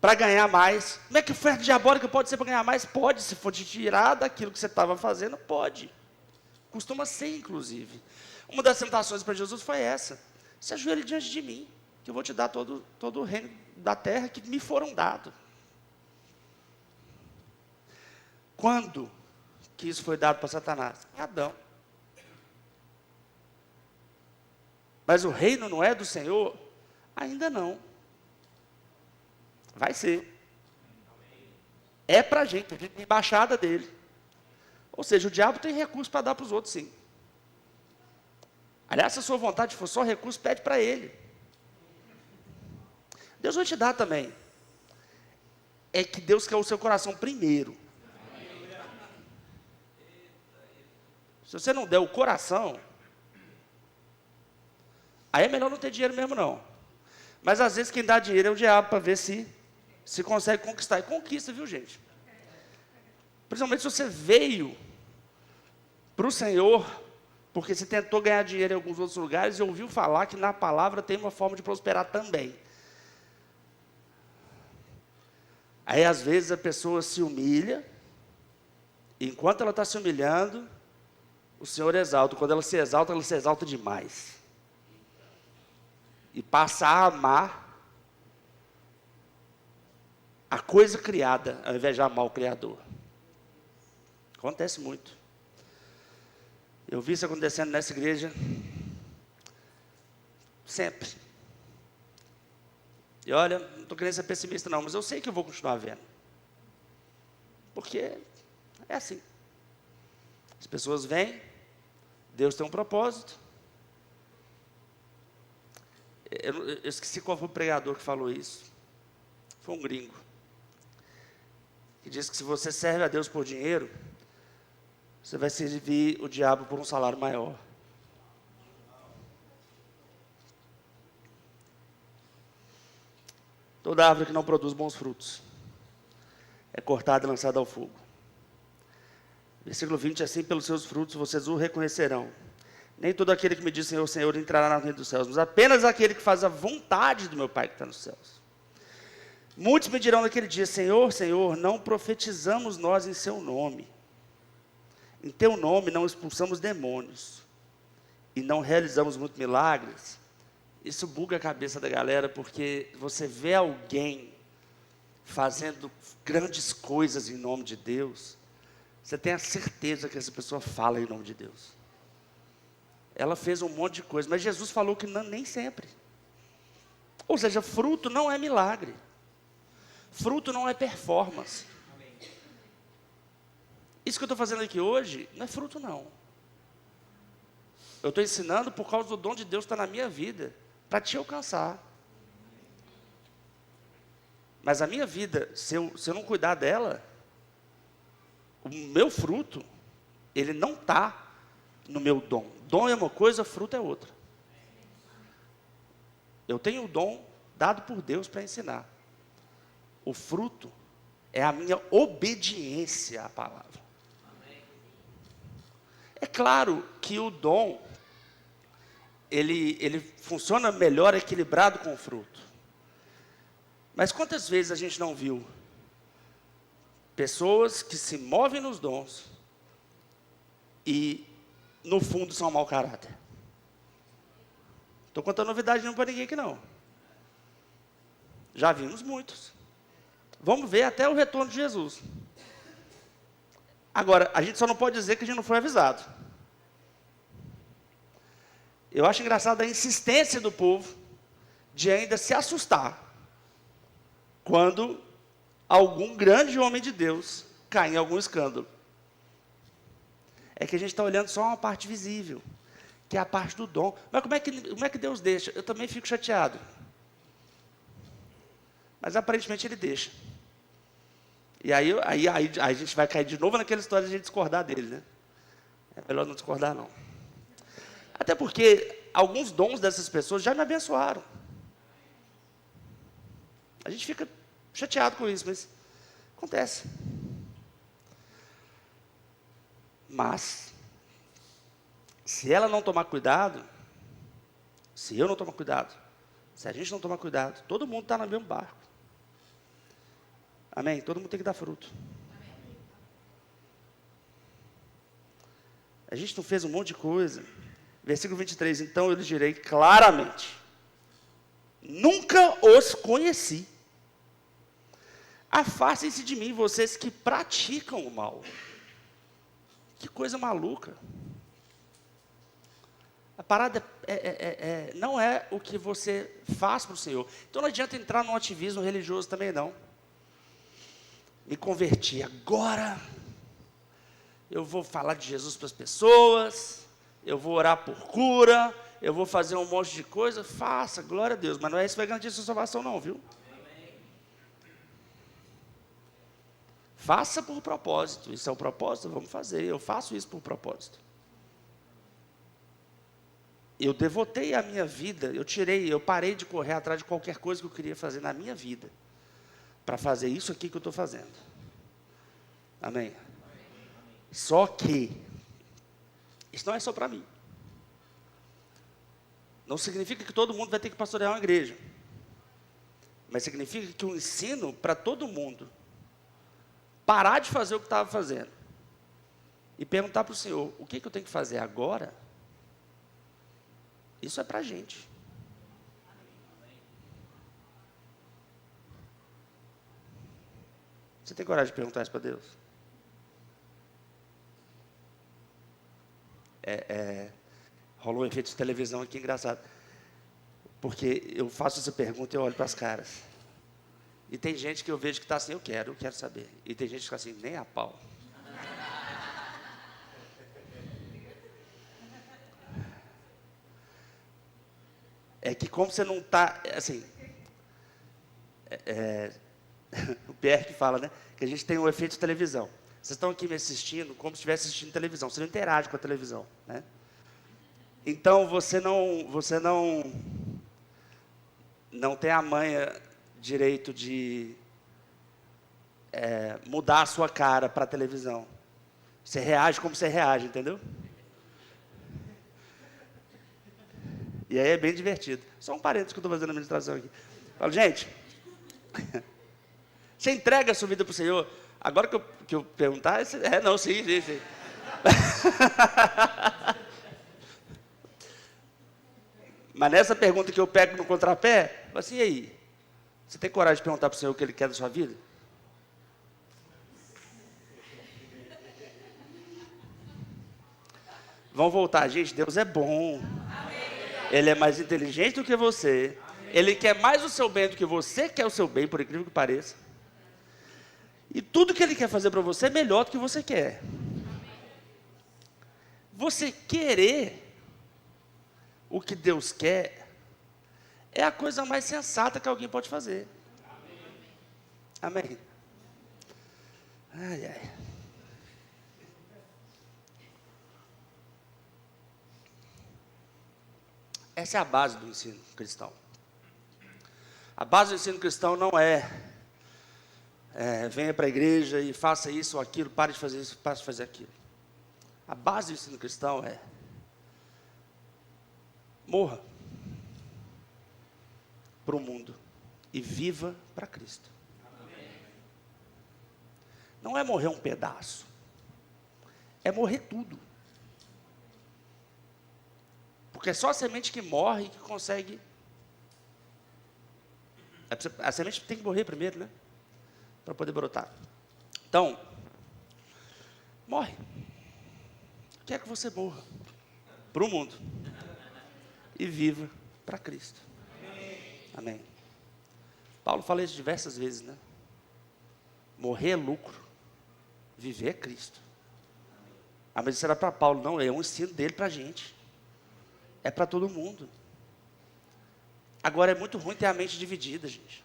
para ganhar mais. Como é que oferta diabólica pode ser para ganhar mais? Pode, se for te tirar daquilo que você estava fazendo, pode. Costuma ser, inclusive. Uma das tentações para Jesus foi essa: se ajoelhe diante de mim, que eu vou te dar todo o reino da terra que me foram dados. Quando que isso foi dado para Satanás? Em Adão. Mas o reino não é do Senhor? Ainda não. Vai ser. É para a gente é embaixada dele. Ou seja, o diabo tem recurso para dar para os outros, sim. Aliás, se a sua vontade for só recurso, pede para ele. Deus vai te dar também. É que Deus quer o seu coração primeiro. Se você não der o coração, aí é melhor não ter dinheiro mesmo, não. Mas às vezes quem dá dinheiro é o diabo, para ver se consegue conquistar. E conquista, viu, gente? Principalmente se você veio para o Senhor, porque você tentou ganhar dinheiro em alguns outros lugares e ouviu falar que na palavra tem uma forma de prosperar também. Aí às vezes a pessoa se humilha, e enquanto ela está se humilhando, o Senhor exalta. Quando ela se exalta demais. E passa a amar a coisa criada, ao invés de amar o Criador. Acontece muito. Eu vi isso acontecendo nessa igreja sempre. E olha, não estou querendo ser pessimista não, mas eu sei que eu vou continuar vendo. Porque é assim. As pessoas vêm, Deus tem um propósito. Eu esqueci qual foi o pregador que falou isso. Foi um gringo. Que disse que se você serve a Deus por dinheiro, você vai servir o diabo por um salário maior. Toda árvore que não produz bons frutos é cortada e lançada ao fogo. Versículo 20, assim pelos seus frutos vocês o reconhecerão. Nem todo aquele que me diz Senhor, Senhor entrará no reino dos céus, mas apenas aquele que faz a vontade do meu Pai que está nos céus. Muitos me dirão naquele dia, Senhor, Senhor, não profetizamos nós em seu nome. Em teu nome não expulsamos demônios. E não realizamos muitos milagres. Isso buga a cabeça da galera, porque você vê alguém fazendo grandes coisas em nome de Deus, você tem a certeza que essa pessoa fala em nome de Deus. Ela fez um monte de coisa, mas Jesus falou que não, nem sempre. Ou seja, fruto não é milagre. Fruto não é performance. Isso que eu estou fazendo aqui hoje não é fruto, não. Eu estou ensinando por causa do dom de Deus que está na minha vida, para te alcançar. Mas a minha vida, se eu não cuidar dela, o meu fruto, ele não está no meu dom. Dom é uma coisa, fruto é outra. Eu tenho o dom dado por Deus para ensinar. O fruto é a minha obediência à palavra. É claro que o dom, ele funciona melhor equilibrado com o fruto. Mas quantas vezes a gente não viu pessoas que se movem nos dons e, no fundo, são mau caráter? Estou contando novidade nenhuma para ninguém aqui, não. Já vimos muitos. Vamos ver até o retorno de Jesus. Agora, a gente só não pode dizer que a gente não foi avisado. Eu acho engraçado a insistência do povo de ainda se assustar quando algum grande homem de Deus cai em algum escândalo. É que a gente está olhando só uma parte visível, que é a parte do dom. Mas como é que Deus deixa? Eu também fico chateado. Mas aparentemente Ele deixa. E aí a gente vai cair de novo naquela história de a gente discordar dele, né? É melhor não discordar, não. Até porque alguns dons dessas pessoas já me abençoaram. A gente fica chateado com isso, mas acontece. Mas, se ela não tomar cuidado, se eu não tomar cuidado, se a gente não tomar cuidado, todo mundo está no mesmo barco. Amém? Todo mundo tem que dar fruto. A gente não fez um monte de coisa. Versículo 23, então eu lhes direi claramente, nunca os conheci. Afastem-se de mim, vocês que praticam o mal. Que coisa maluca. A parada não é o que você faz para o Senhor. Então não adianta entrar num ativismo religioso também, não. Me converti, agora eu vou falar de Jesus para as pessoas, eu vou orar por cura, eu vou fazer um monte de coisa. Faça, glória a Deus, mas não é isso que vai garantir a sua salvação, não, viu? Faça por propósito. Isso é o propósito? Vamos fazer. Eu faço isso por propósito. Eu devotei a minha vida, eu parei de correr atrás de qualquer coisa que eu queria fazer na minha vida, para fazer isso aqui que eu estou fazendo. Amém? Só que, isso não é só para mim. Não significa que todo mundo vai ter que pastorear uma igreja. Mas significa que o ensino para todo mundo parar de fazer o que estava fazendo e perguntar para o Senhor, o que eu tenho que fazer agora? Isso é para a gente. Você tem coragem de perguntar isso para Deus? Rolou um efeito de televisão aqui engraçado. Porque eu faço essa pergunta e eu olho para as caras. E tem gente que eu vejo que está assim, eu quero saber. E tem gente que fica assim, nem a pau. É que como você não está, assim, o Pierre que fala, né, que a gente tem um efeito de televisão. Vocês estão aqui me assistindo como se estivesse assistindo televisão, você não interage com a televisão, né? Então você não tem a manha direito de mudar a sua cara para a televisão. Você reage como você reage, entendeu? E aí é bem divertido. Só um parênteses que eu estou fazendo a administração aqui. Falo, gente, você entrega a sua vida para o Senhor? Agora que eu perguntar, não, sim. Mas nessa pergunta que eu pego no contrapé, eu falo assim, e aí? Você tem coragem de perguntar para o Senhor o que Ele quer da sua vida? Vamos voltar, gente. Deus é bom. Ele é mais inteligente do que você. Ele quer mais o seu bem do que você quer o seu bem, por incrível que pareça. E tudo que Ele quer fazer para você é melhor do que você quer. Você querer o que Deus quer é a coisa mais sensata que alguém pode fazer. Amém. Ai, ai. Essa é a base do ensino cristão. A base do ensino cristão não é venha para a igreja e faça isso ou aquilo, pare de fazer isso, pare de fazer aquilo. A base do ensino cristão é morra para o mundo e viva para Cristo. Não é morrer um pedaço, é morrer tudo. Porque é só a semente que morre que consegue. A semente tem que morrer primeiro, né? Para poder brotar. Então, morre. Quer que você morra para o mundo e viva para Cristo. Amém. Paulo fala isso diversas vezes, né? Morrer é lucro, viver é Cristo. Ah, mas isso era para Paulo, não, é um ensino dele para a gente. É para todo mundo. Agora é muito ruim ter a mente dividida, gente.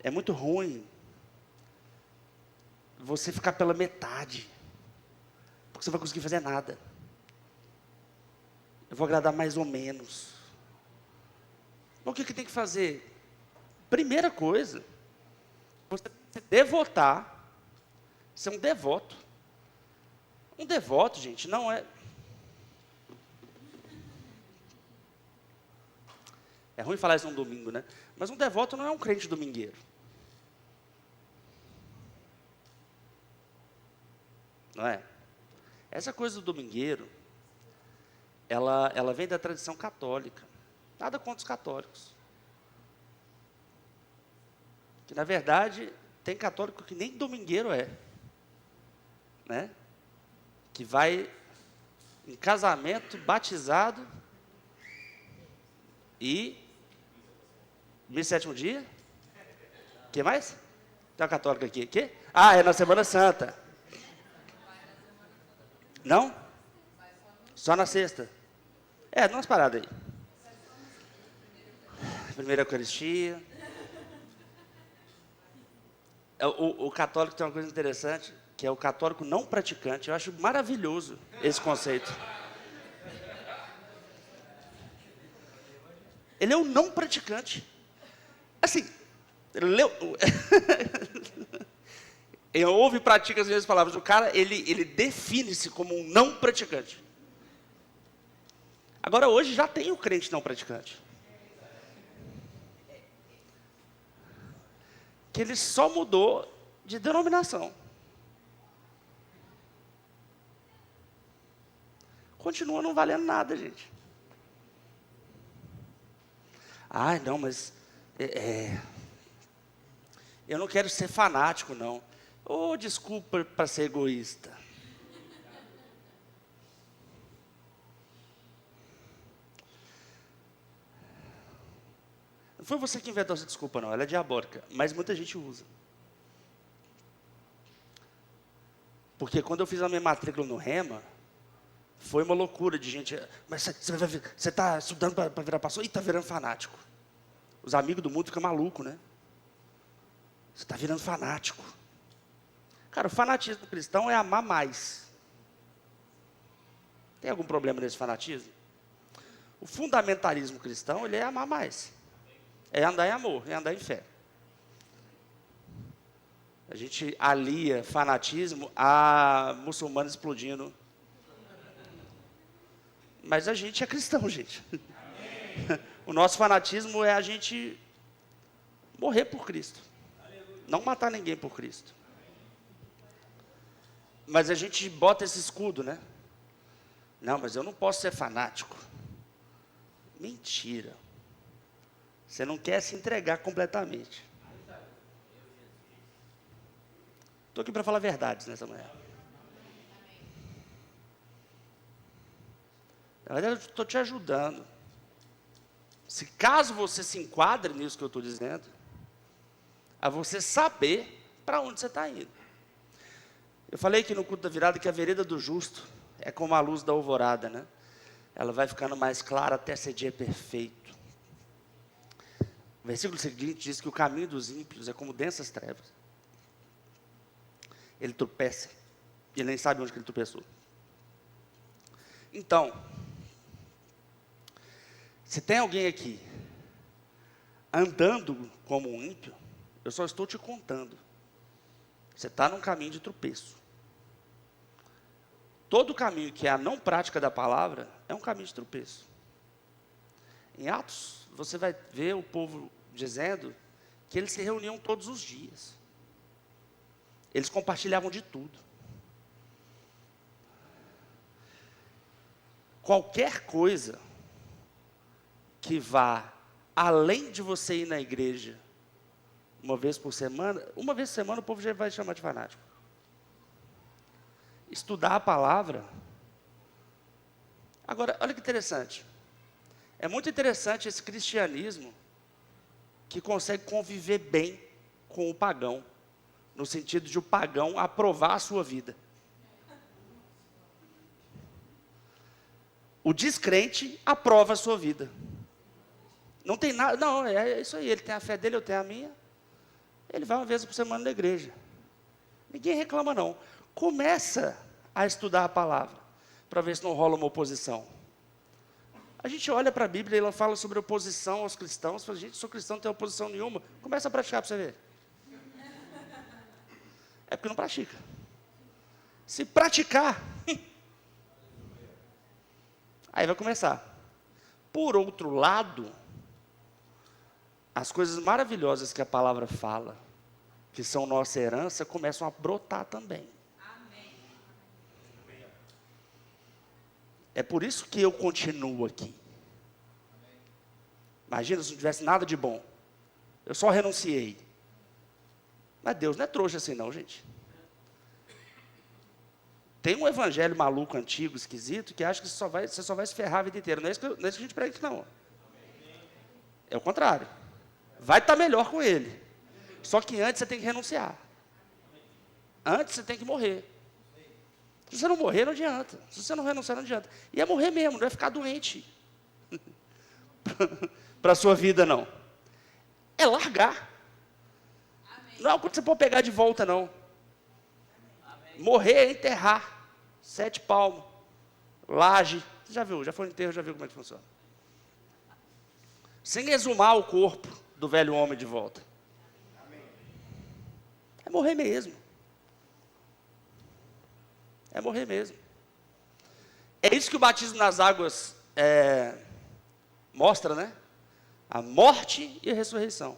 É muito ruim você ficar pela metade, porque você não vai conseguir fazer nada. Eu vou agradar mais ou menos. Então, o que tem que fazer? Primeira coisa, você se devotar, ser um devoto. Um devoto, gente, não é... É ruim falar isso num domingo, né? Mas um devoto não é um crente domingueiro. Não é? Essa coisa do domingueiro, ela vem da tradição católica. Nada contra os católicos. Que, na verdade, tem católico que nem domingueiro é. Né? Que vai em casamento, batizado e... missa sétimo dia? O que mais? Tem uma católica aqui. Que? Ah, é na Semana Santa. Não? Só na sexta. É, dá umas paradas aí. Primeira Eucaristia. O católico tem uma coisa interessante, que é o católico não praticante. Eu acho maravilhoso esse conceito. Ele é um não praticante. Assim, eu ouvo e pratico as mesmas palavras. O cara, ele define-se como um não praticante. Agora, hoje já tem o crente não praticante. Que ele só mudou de denominação. Continua não valendo nada, gente. Ai, não, mas... eu não quero ser fanático, não. Oh, desculpa para ser egoísta. Não foi você que inventou essa desculpa, não. Ela é diabólica, mas muita gente usa. Porque quando eu fiz a minha matrícula no Rema, foi uma loucura de gente. Mas você está estudando para virar pastor? Ih, está virando fanático. Os amigos do mundo ficam malucos, né? Você está virando fanático. Cara, o fanatismo cristão é amar mais. Tem algum problema nesse fanatismo? O fundamentalismo cristão, ele é amar mais. É andar em amor, é andar em fé. A gente alia fanatismo a muçulmanos explodindo. Mas a gente é cristão, gente. O nosso fanatismo é a gente morrer por Cristo. Não matar ninguém por Cristo. Mas a gente bota esse escudo, né? Não, mas eu não posso ser fanático. Mentira. Você não quer se entregar completamente. Estou aqui para falar verdades nessa manhã. Na verdade, eu estou te ajudando. Se caso você se enquadre nisso que eu estou dizendo, a você saber para onde você está indo. Eu falei aqui no culto da virada que a vereda do justo é como a luz da alvorada, né? Ela vai ficando mais clara até ser dia perfeito. O versículo seguinte diz que o caminho dos ímpios é como densas trevas. Ele tropeça, e ele nem sabe onde que ele tropeçou. Então, se tem alguém aqui andando como um ímpio, eu só estou te contando. Você está num caminho de tropeço. Todo caminho que é a não prática da palavra é um caminho de tropeço. Em Atos, você vai ver o povo dizendo que eles se reuniam todos os dias. Eles compartilhavam de tudo. Qualquer coisa que vá além de você ir na igreja uma vez por semana o povo já vai chamar de fanático. Estudar a palavra. Agora, olha que interessante. É muito interessante esse cristianismo que consegue conviver bem com o pagão, no sentido de o pagão aprovar a sua vida. O descrente aprova a sua vida. Não tem nada, não, é isso aí, ele tem a fé dele, eu tenho a minha. Ele vai uma vez por semana na igreja. Ninguém reclama não. Começa a estudar a palavra, para ver se não rola uma oposição. A gente olha para a Bíblia e ela fala sobre oposição aos cristãos, fala, gente, sou cristão, não tem oposição nenhuma. Começa a praticar para você ver. É porque não pratica. Se praticar, aí vai começar. Por outro lado, as coisas maravilhosas que a palavra fala, que são nossa herança, começam a brotar também. Amém. É por isso que eu continuo aqui. Imagina se não tivesse nada de bom. Eu só renunciei. Mas Deus não é trouxa assim não, gente. Tem um evangelho maluco, antigo, esquisito, que acha que você só vai se ferrar a vida inteira. Não é isso que a gente prega aqui, não. É o contrário. Vai estar melhor com ele. Só que antes você tem que renunciar. Antes você tem que morrer. Se você não morrer, não adianta. Se você não renunciar, não adianta. E é morrer mesmo, não é ficar doente. Para a sua vida, não. É largar. Não é quando você pode pegar de volta, não. Morrer é enterrar. 7 palmos. Laje. Você já viu? Já foi no enterro, já viu como é que funciona. Sem exumar o corpo do velho homem de volta. É morrer mesmo. É morrer mesmo. É isso que o batismo nas águas mostra, né? A morte e a ressurreição.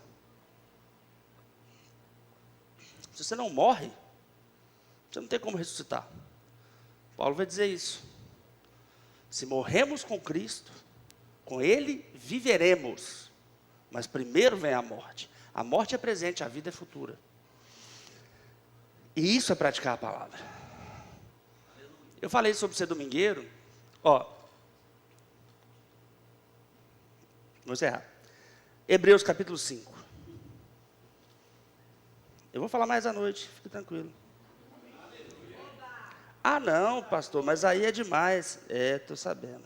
Se você não morre, você não tem como ressuscitar. Paulo vai dizer isso. Se morremos com Cristo, com Ele viveremos. Mas primeiro vem a morte. A morte é presente, a vida é futura. E isso é praticar a palavra. Eu falei sobre ser domingueiro. Ó, vou encerrar. Hebreus capítulo 5. Eu vou falar mais à noite, fique tranquilo. Ah, não, pastor, mas aí é demais. É, estou sabendo.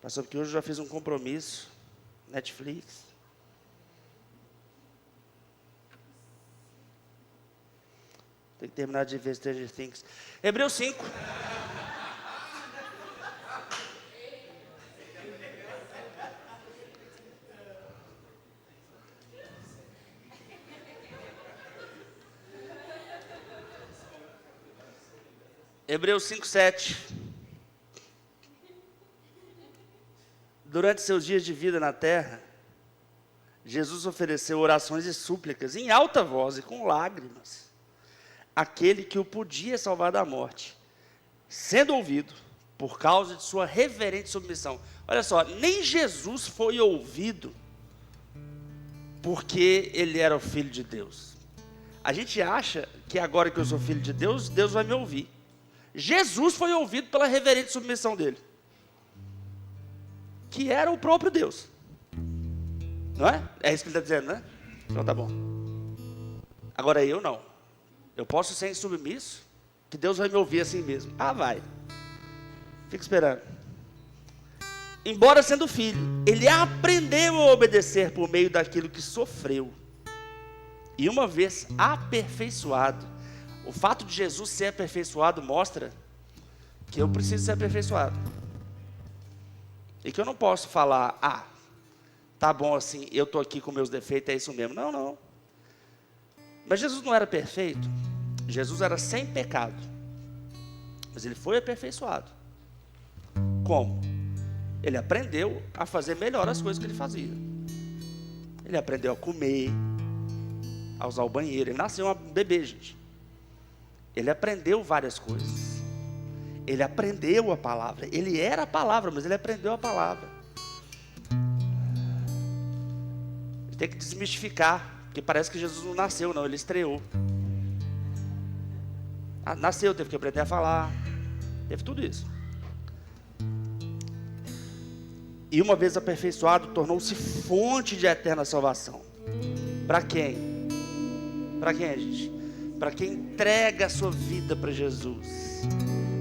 Pastor, porque hoje eu já fiz um compromisso. Netflix. Tem que terminar de ver Stranger Things. Hebreus 5. Hebreus 5, 7. Durante seus dias de vida na terra, Jesus ofereceu orações e súplicas em alta voz e com lágrimas àquele que o podia salvar da morte. sendo ouvido por causa de sua reverente submissão. Olha só, nem Jesus foi ouvido porque ele era o Filho de Deus. A gente acha que agora que eu sou filho de Deus, Deus vai me ouvir. Jesus foi ouvido pela reverente submissão dele, que era o próprio Deus. Não é? É isso que ele está dizendo, né? Então tá bom. Agora eu não. Eu posso ser insubmisso, que Deus vai me ouvir assim mesmo. Ah, vai. Fica esperando. Embora sendo filho, ele aprendeu a obedecer por meio daquilo que sofreu. E uma vez aperfeiçoado, o fato de Jesus ser aperfeiçoado mostra que eu preciso ser aperfeiçoado. E que eu não posso falar, tá bom assim, eu estou aqui com meus defeitos, é isso mesmo. Não, não. Mas Jesus não era perfeito. Jesus era sem pecado. Mas ele foi aperfeiçoado. Como? Ele aprendeu a fazer melhor as coisas que ele fazia. Ele aprendeu a comer, a usar o banheiro. Ele nasceu um bebê, gente. Ele aprendeu várias coisas. Ele aprendeu a palavra. Ele era a palavra, mas ele aprendeu a palavra. Ele tem que desmistificar, porque parece que Jesus não nasceu, não. Ele estreou. Nasceu, teve que aprender a falar. Teve tudo isso. E uma vez aperfeiçoado, tornou-se fonte de eterna salvação. Para quem? Para quem, gente? Para quem entrega a sua vida para Jesus.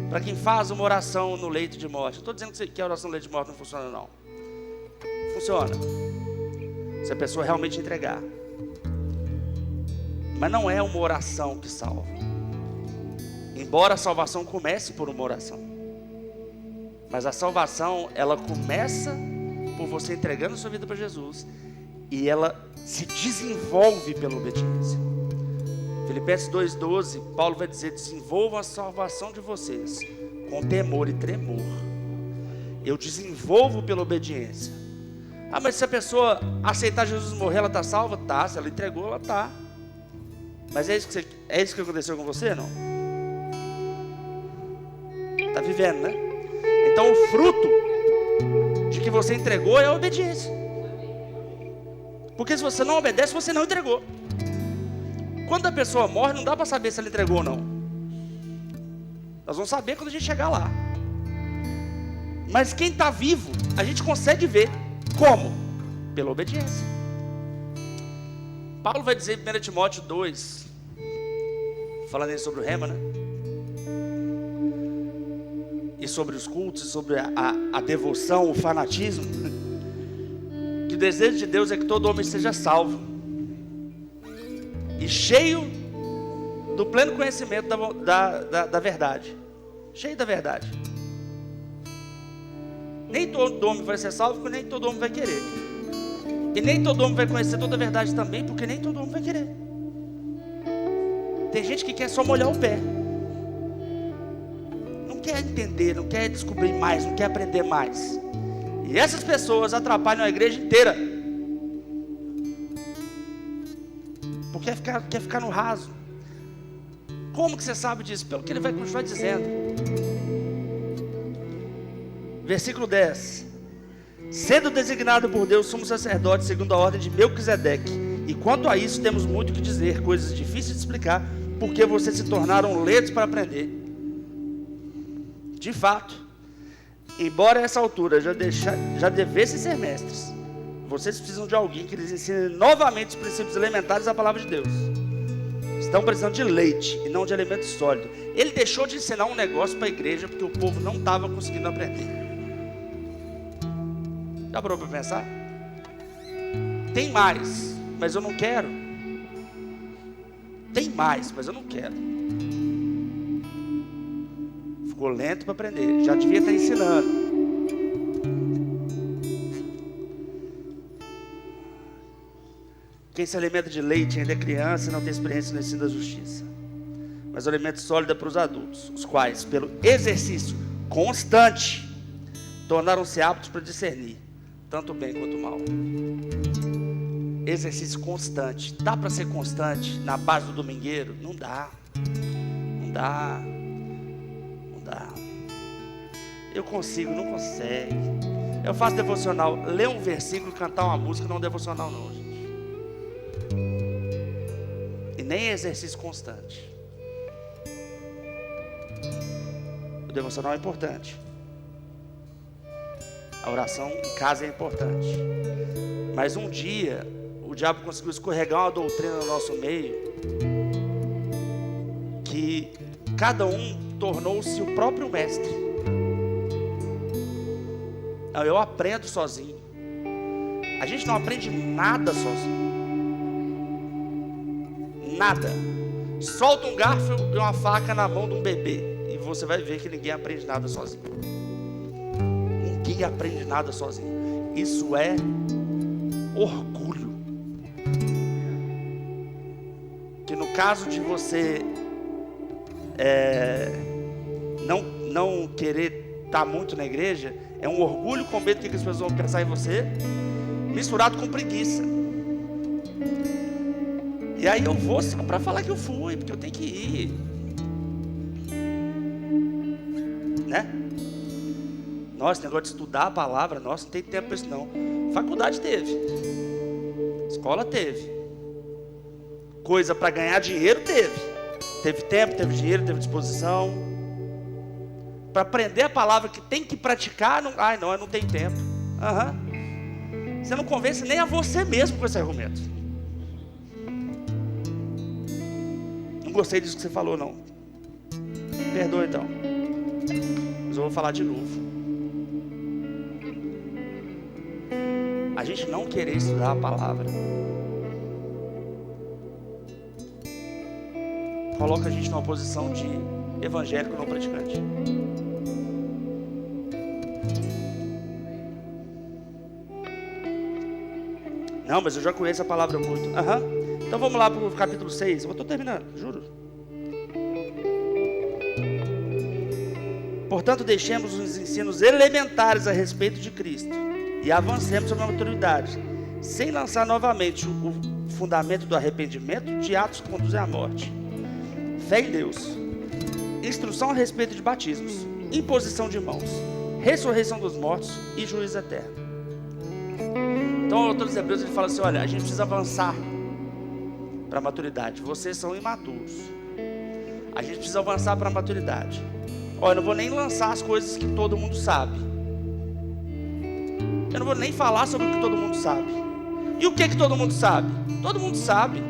Para quem faz uma oração no leito de morte. Não estou dizendo que a oração no leito de morte não funciona, não. Funciona. Se a pessoa realmente entregar. Mas não é uma oração que salva. Embora a salvação comece por uma oração. Mas a salvação, ela começa por você entregando sua vida para Jesus. E ela se desenvolve pela obediência. Filipenses 2,12, Paulo vai dizer: desenvolvam a salvação de vocês com temor e tremor. Eu desenvolvo pela obediência. Mas se a pessoa aceitar Jesus morrer, ela está salva? Tá. Se ela entregou, ela está. Mas é isso que aconteceu com você, não? Está vivendo, né? Então o fruto de que você entregou é a obediência. Porque se você não obedece, você não entregou. Quando a pessoa morre, não dá para saber se ela entregou ou não. Nós vamos saber quando a gente chegar lá. Mas quem está vivo, a gente consegue ver. Como? Pela obediência. Paulo vai dizer em 1 Timóteo 2, falando aí sobre o rema, né? E sobre os cultos, e sobre a devoção, o fanatismo, que o desejo de Deus é que todo homem seja salvo e cheio do pleno conhecimento da verdade. Cheio da verdade. Nem todo homem vai ser salvo, porque nem todo homem vai querer. E nem todo homem vai conhecer toda a verdade também, porque nem todo homem vai querer. Tem gente que quer só molhar o pé. Não quer entender, não quer descobrir mais, não quer aprender mais. E essas pessoas atrapalham a igreja inteira. Porque quer ficar no raso. Como que você sabe disso? Pelo que ele vai continuar dizendo. Versículo 10. Sendo designado por Deus sumo sacerdote segundo a ordem de Melquisedeque. E quanto a isso temos muito que dizer, coisas difíceis de explicar, porque vocês se tornaram lentos para aprender. De fato, embora a essa altura já devessem ser mestres, vocês precisam de alguém que lhes ensine novamente os princípios elementares da palavra de Deus. Estão precisando de leite e não de alimento sólido. Ele deixou de ensinar um negócio para a igreja porque o povo não estava conseguindo aprender. Já parou para pensar? Tem mais, mas eu não quero. Tem mais, mas eu não quero. Ficou lento para aprender. Já devia estar ensinando. Quem se alimenta de leite ainda é criança e não tem experiência no ensino da justiça. Mas o alimento sólido é para os adultos, os quais, pelo exercício constante, tornaram-se aptos para discernir tanto o bem quanto o mal. Exercício constante. Dá para ser constante na base do domingueiro? Não dá. Não dá. Não dá. eu consigo, não consegue. Eu faço devocional, ler um versículo, cantar uma música, não é devocional não, gente. E nem é exercício constante. O devocional é importante. A oração em casa é importante. Mas um dia, o diabo conseguiu escorregar uma doutrina no nosso meio, que cada um tornou-se o próprio mestre. Não, eu aprendo sozinho. A gente não aprende nada sozinho. Nada. Solta um garfo e uma faca na mão de um bebê e você vai ver que ninguém aprende nada sozinho. Ninguém aprende nada sozinho. Isso é orgulho. Que no caso de você não querer estar muito na igreja, é um orgulho com medo do que as pessoas vão pensar em você, misturado com preguiça. E aí eu vou só para falar que eu fui, porque eu tenho que ir, né? Nossa, negócio de estudar a palavra, nossa, não tem tempo para isso não. Faculdade teve, escola teve, coisa para ganhar dinheiro teve tempo, teve dinheiro, teve disposição. Para aprender a palavra que tem que praticar, não, eu não tenho tempo. Você não convence nem a você mesmo com esse argumento. Não gostei disso que você falou, não. Perdoa então. Mas eu vou falar de novo. A gente não querer estudar a palavra coloca a gente numa posição de evangélico não praticante. Não, mas eu já conheço a palavra muito. Então vamos lá para o capítulo 6. Eu estou terminando, juro. Portanto, deixemos os ensinos elementares a respeito de Cristo e avancemos sobre a maturidade, sem lançar novamente o fundamento do arrependimento de atos que conduzem à morte. Fé em Deus, instrução a respeito de batismos, imposição de mãos, ressurreição dos mortos e juízo eterno. Então o autor dos Hebreus ele fala assim, olha, a gente precisa avançar para a maturidade. Vocês são imaturos. A gente precisa avançar para a maturidade. Olha, eu não vou nem lançar as coisas que todo mundo sabe. Eu não vou nem falar sobre o que todo mundo sabe. E o que todo mundo sabe? Todo mundo sabe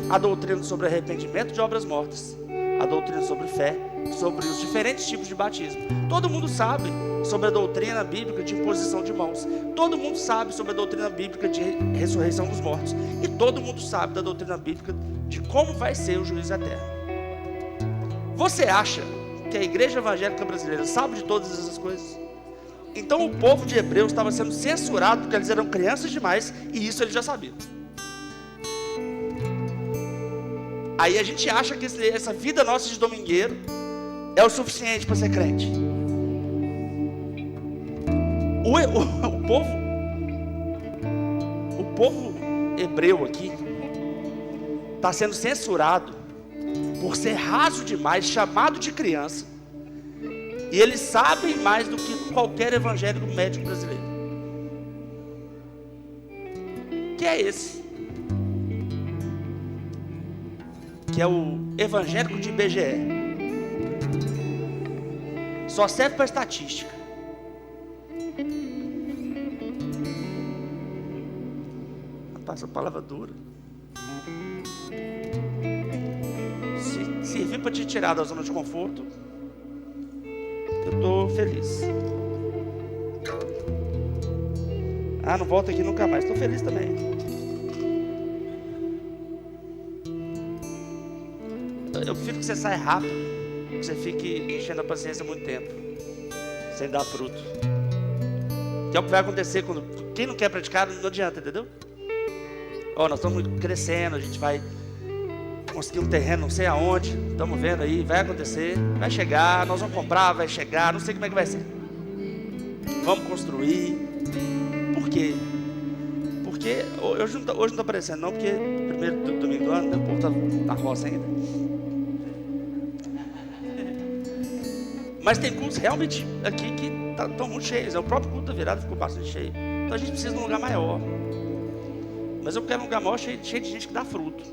a doutrina sobre arrependimento de obras mortas, a doutrina sobre fé, sobre os diferentes tipos de batismo. Todo mundo sabe sobre a doutrina bíblica de imposição de mãos. Todo mundo sabe sobre a doutrina bíblica de ressurreição dos mortos. E todo mundo sabe da doutrina bíblica de como vai ser o juízo eterno. Você acha que a igreja evangélica brasileira sabe de todas essas coisas? Então o povo de Hebreus estava sendo censurado porque eles eram crianças demais, e isso eles já sabiam. Aí a gente acha que essa vida nossa de domingueiro é o suficiente para ser crente. O povo hebreu aqui está sendo censurado por ser raso demais, chamado de criança, e eles sabem mais do que qualquer evangélico médico brasileiro. Que é esse? Que é o evangélico de IBGE. Só serve para estatística. Passa a palavra dura. Se servir para te tirar da zona de conforto, eu estou feliz. Não volto aqui nunca mais. Estou feliz também. Eu prefiro que você saia rápido, que você fique enchendo a paciência muito tempo, sem dar fruto. Que é o que vai acontecer quando quem não quer praticar, não adianta, entendeu? Nós estamos crescendo, a gente vai conseguir um terreno não sei aonde, estamos vendo aí, vai acontecer, vai chegar, nós vamos comprar, vai chegar, não sei como é que vai ser. Vamos construir. Por quê? Porque hoje não está aparecendo não, porque primeiro domingo do ano, o povo está na roça ainda. Mas tem cultos realmente aqui que estão muito cheios. O próprio culto da virada ficou bastante cheio. Então a gente precisa de um lugar maior. Mas eu quero um lugar maior cheio de gente que dá fruto.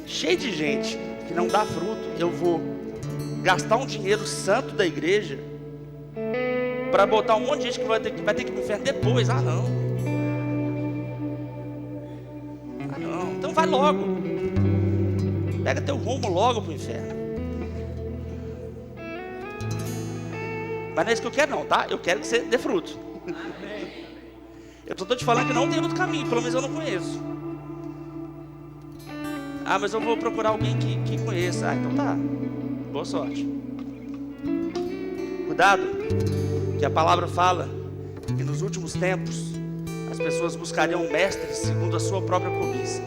Cheio de gente que não dá fruto. Eu vou gastar um dinheiro santo da igreja para botar um monte de gente que vai ter que ir para o inferno depois. Ah, não. Então vai logo. Pega teu rumo logo para o inferno. Mas não é isso que eu quero não, tá? Eu quero que você dê fruto. Eu só estou te falando que não tem outro caminho, pelo menos eu não conheço. Ah, mas eu vou procurar alguém que conheça. Ah, então tá. Boa sorte. Cuidado, que a palavra fala que nos últimos tempos as pessoas buscariam mestres segundo a sua própria cobiça.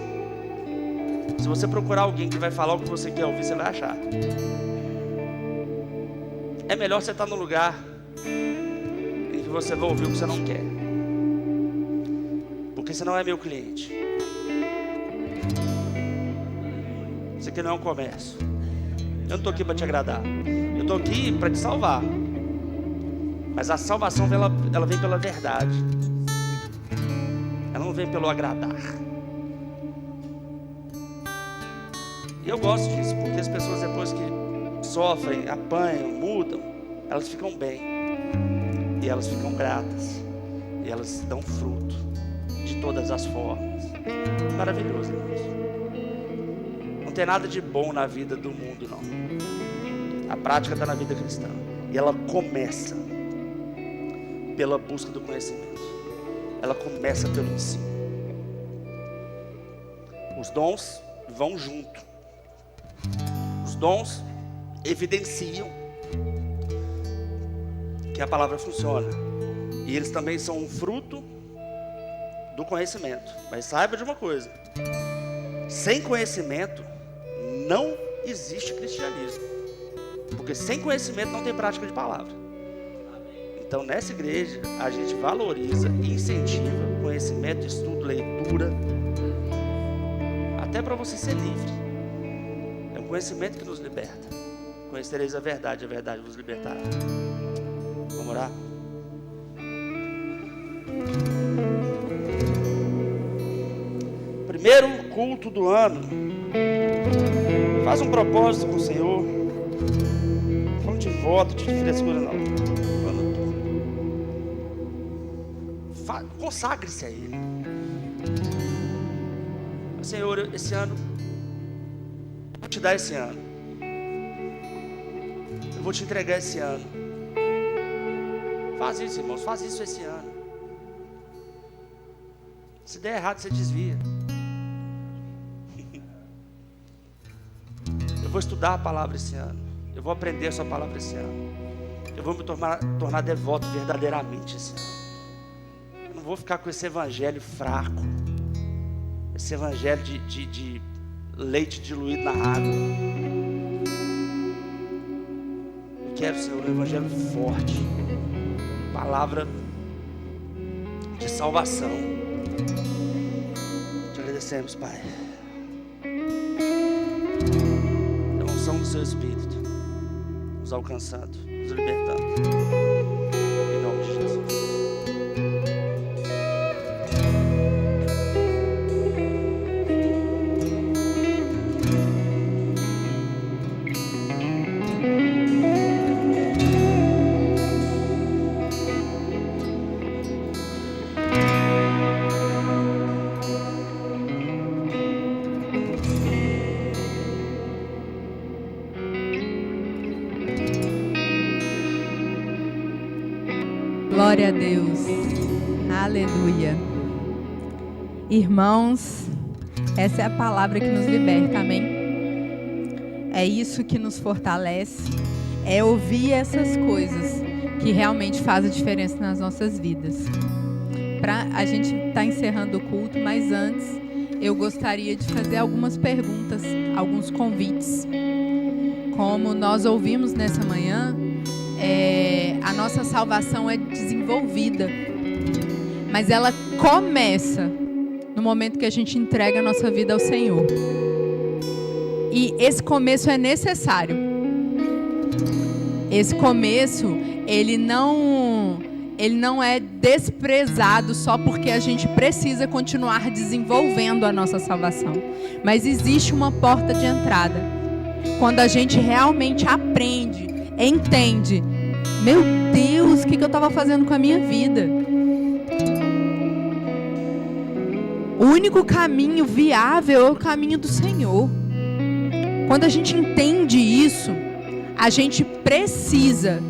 Se você procurar alguém que vai falar o que você quer ouvir, você vai achar. É melhor você estar no lugar em que você vai ouvir o que você não quer. Porque você não é meu cliente. Isso aqui não é um comércio. Eu não estou aqui para te agradar. Eu estou aqui para te salvar. Mas a salvação ela vem pela verdade. Ela não vem pelo agradar. E eu gosto disso, porque as pessoas depois que sofrem, apanham, mudam, elas ficam bem. E elas ficam gratas. E elas dão fruto de todas as formas. Maravilhoso, irmãos. Não tem nada de bom na vida do mundo, não. A prática está na vida cristã. E ela começa pela busca do conhecimento. Ela começa pelo ensino. Os dons vão junto. Os dons evidenciam que a palavra funciona. E eles também são um fruto do conhecimento. Mas saiba de uma coisa: sem conhecimento não existe cristianismo. Porque sem conhecimento não tem prática de palavra. Então nessa igreja a gente valoriza e incentiva conhecimento, estudo, leitura, até para você ser livre. É o conhecimento que nos liberta. Conhecereis a verdade vos libertará. Vamos orar? Primeiro culto do ano. Faz um propósito com o Senhor. Não falando de voto, de frescura não. Consagre-se a Ele. Senhor, esse ano, eu vou te dar esse ano. Eu vou te entregar esse ano. Faz isso, irmãos, faz isso esse ano. Se der errado, você desvia. Eu vou estudar a palavra esse ano. Eu vou aprender a sua palavra esse ano. Eu vou me tornar devoto verdadeiramente esse ano. Eu não vou ficar com esse evangelho fraco. Esse evangelho de leite diluído na água. Eu quero, Senhor, um evangelho forte. Palavra de salvação. Te agradecemos, Pai. A unção do Seu Espírito nos alcançando, nos libertando. Em nome de Jesus. Glória a Deus, aleluia. Irmãos, essa é a palavra que nos liberta, amém? É isso que nos fortalece, é ouvir essas coisas que realmente fazem diferença nas nossas vidas. A gente está encerrando o culto, mas antes eu gostaria de fazer algumas perguntas, alguns convites. Como nós ouvimos nessa manhã, a nossa salvação é desenvolvida, mas ela começa no momento que a gente entrega a nossa vida ao Senhor. E esse começo é necessário. esse começo, ele não é desprezado só porque a gente precisa continuar desenvolvendo a nossa salvação. Mas existe uma porta de entrada. Quando a gente realmente aprende, entende, meu Deus, o que eu estava fazendo com a minha vida? O único caminho viável é o caminho do Senhor. Quando a gente entende isso, a gente precisa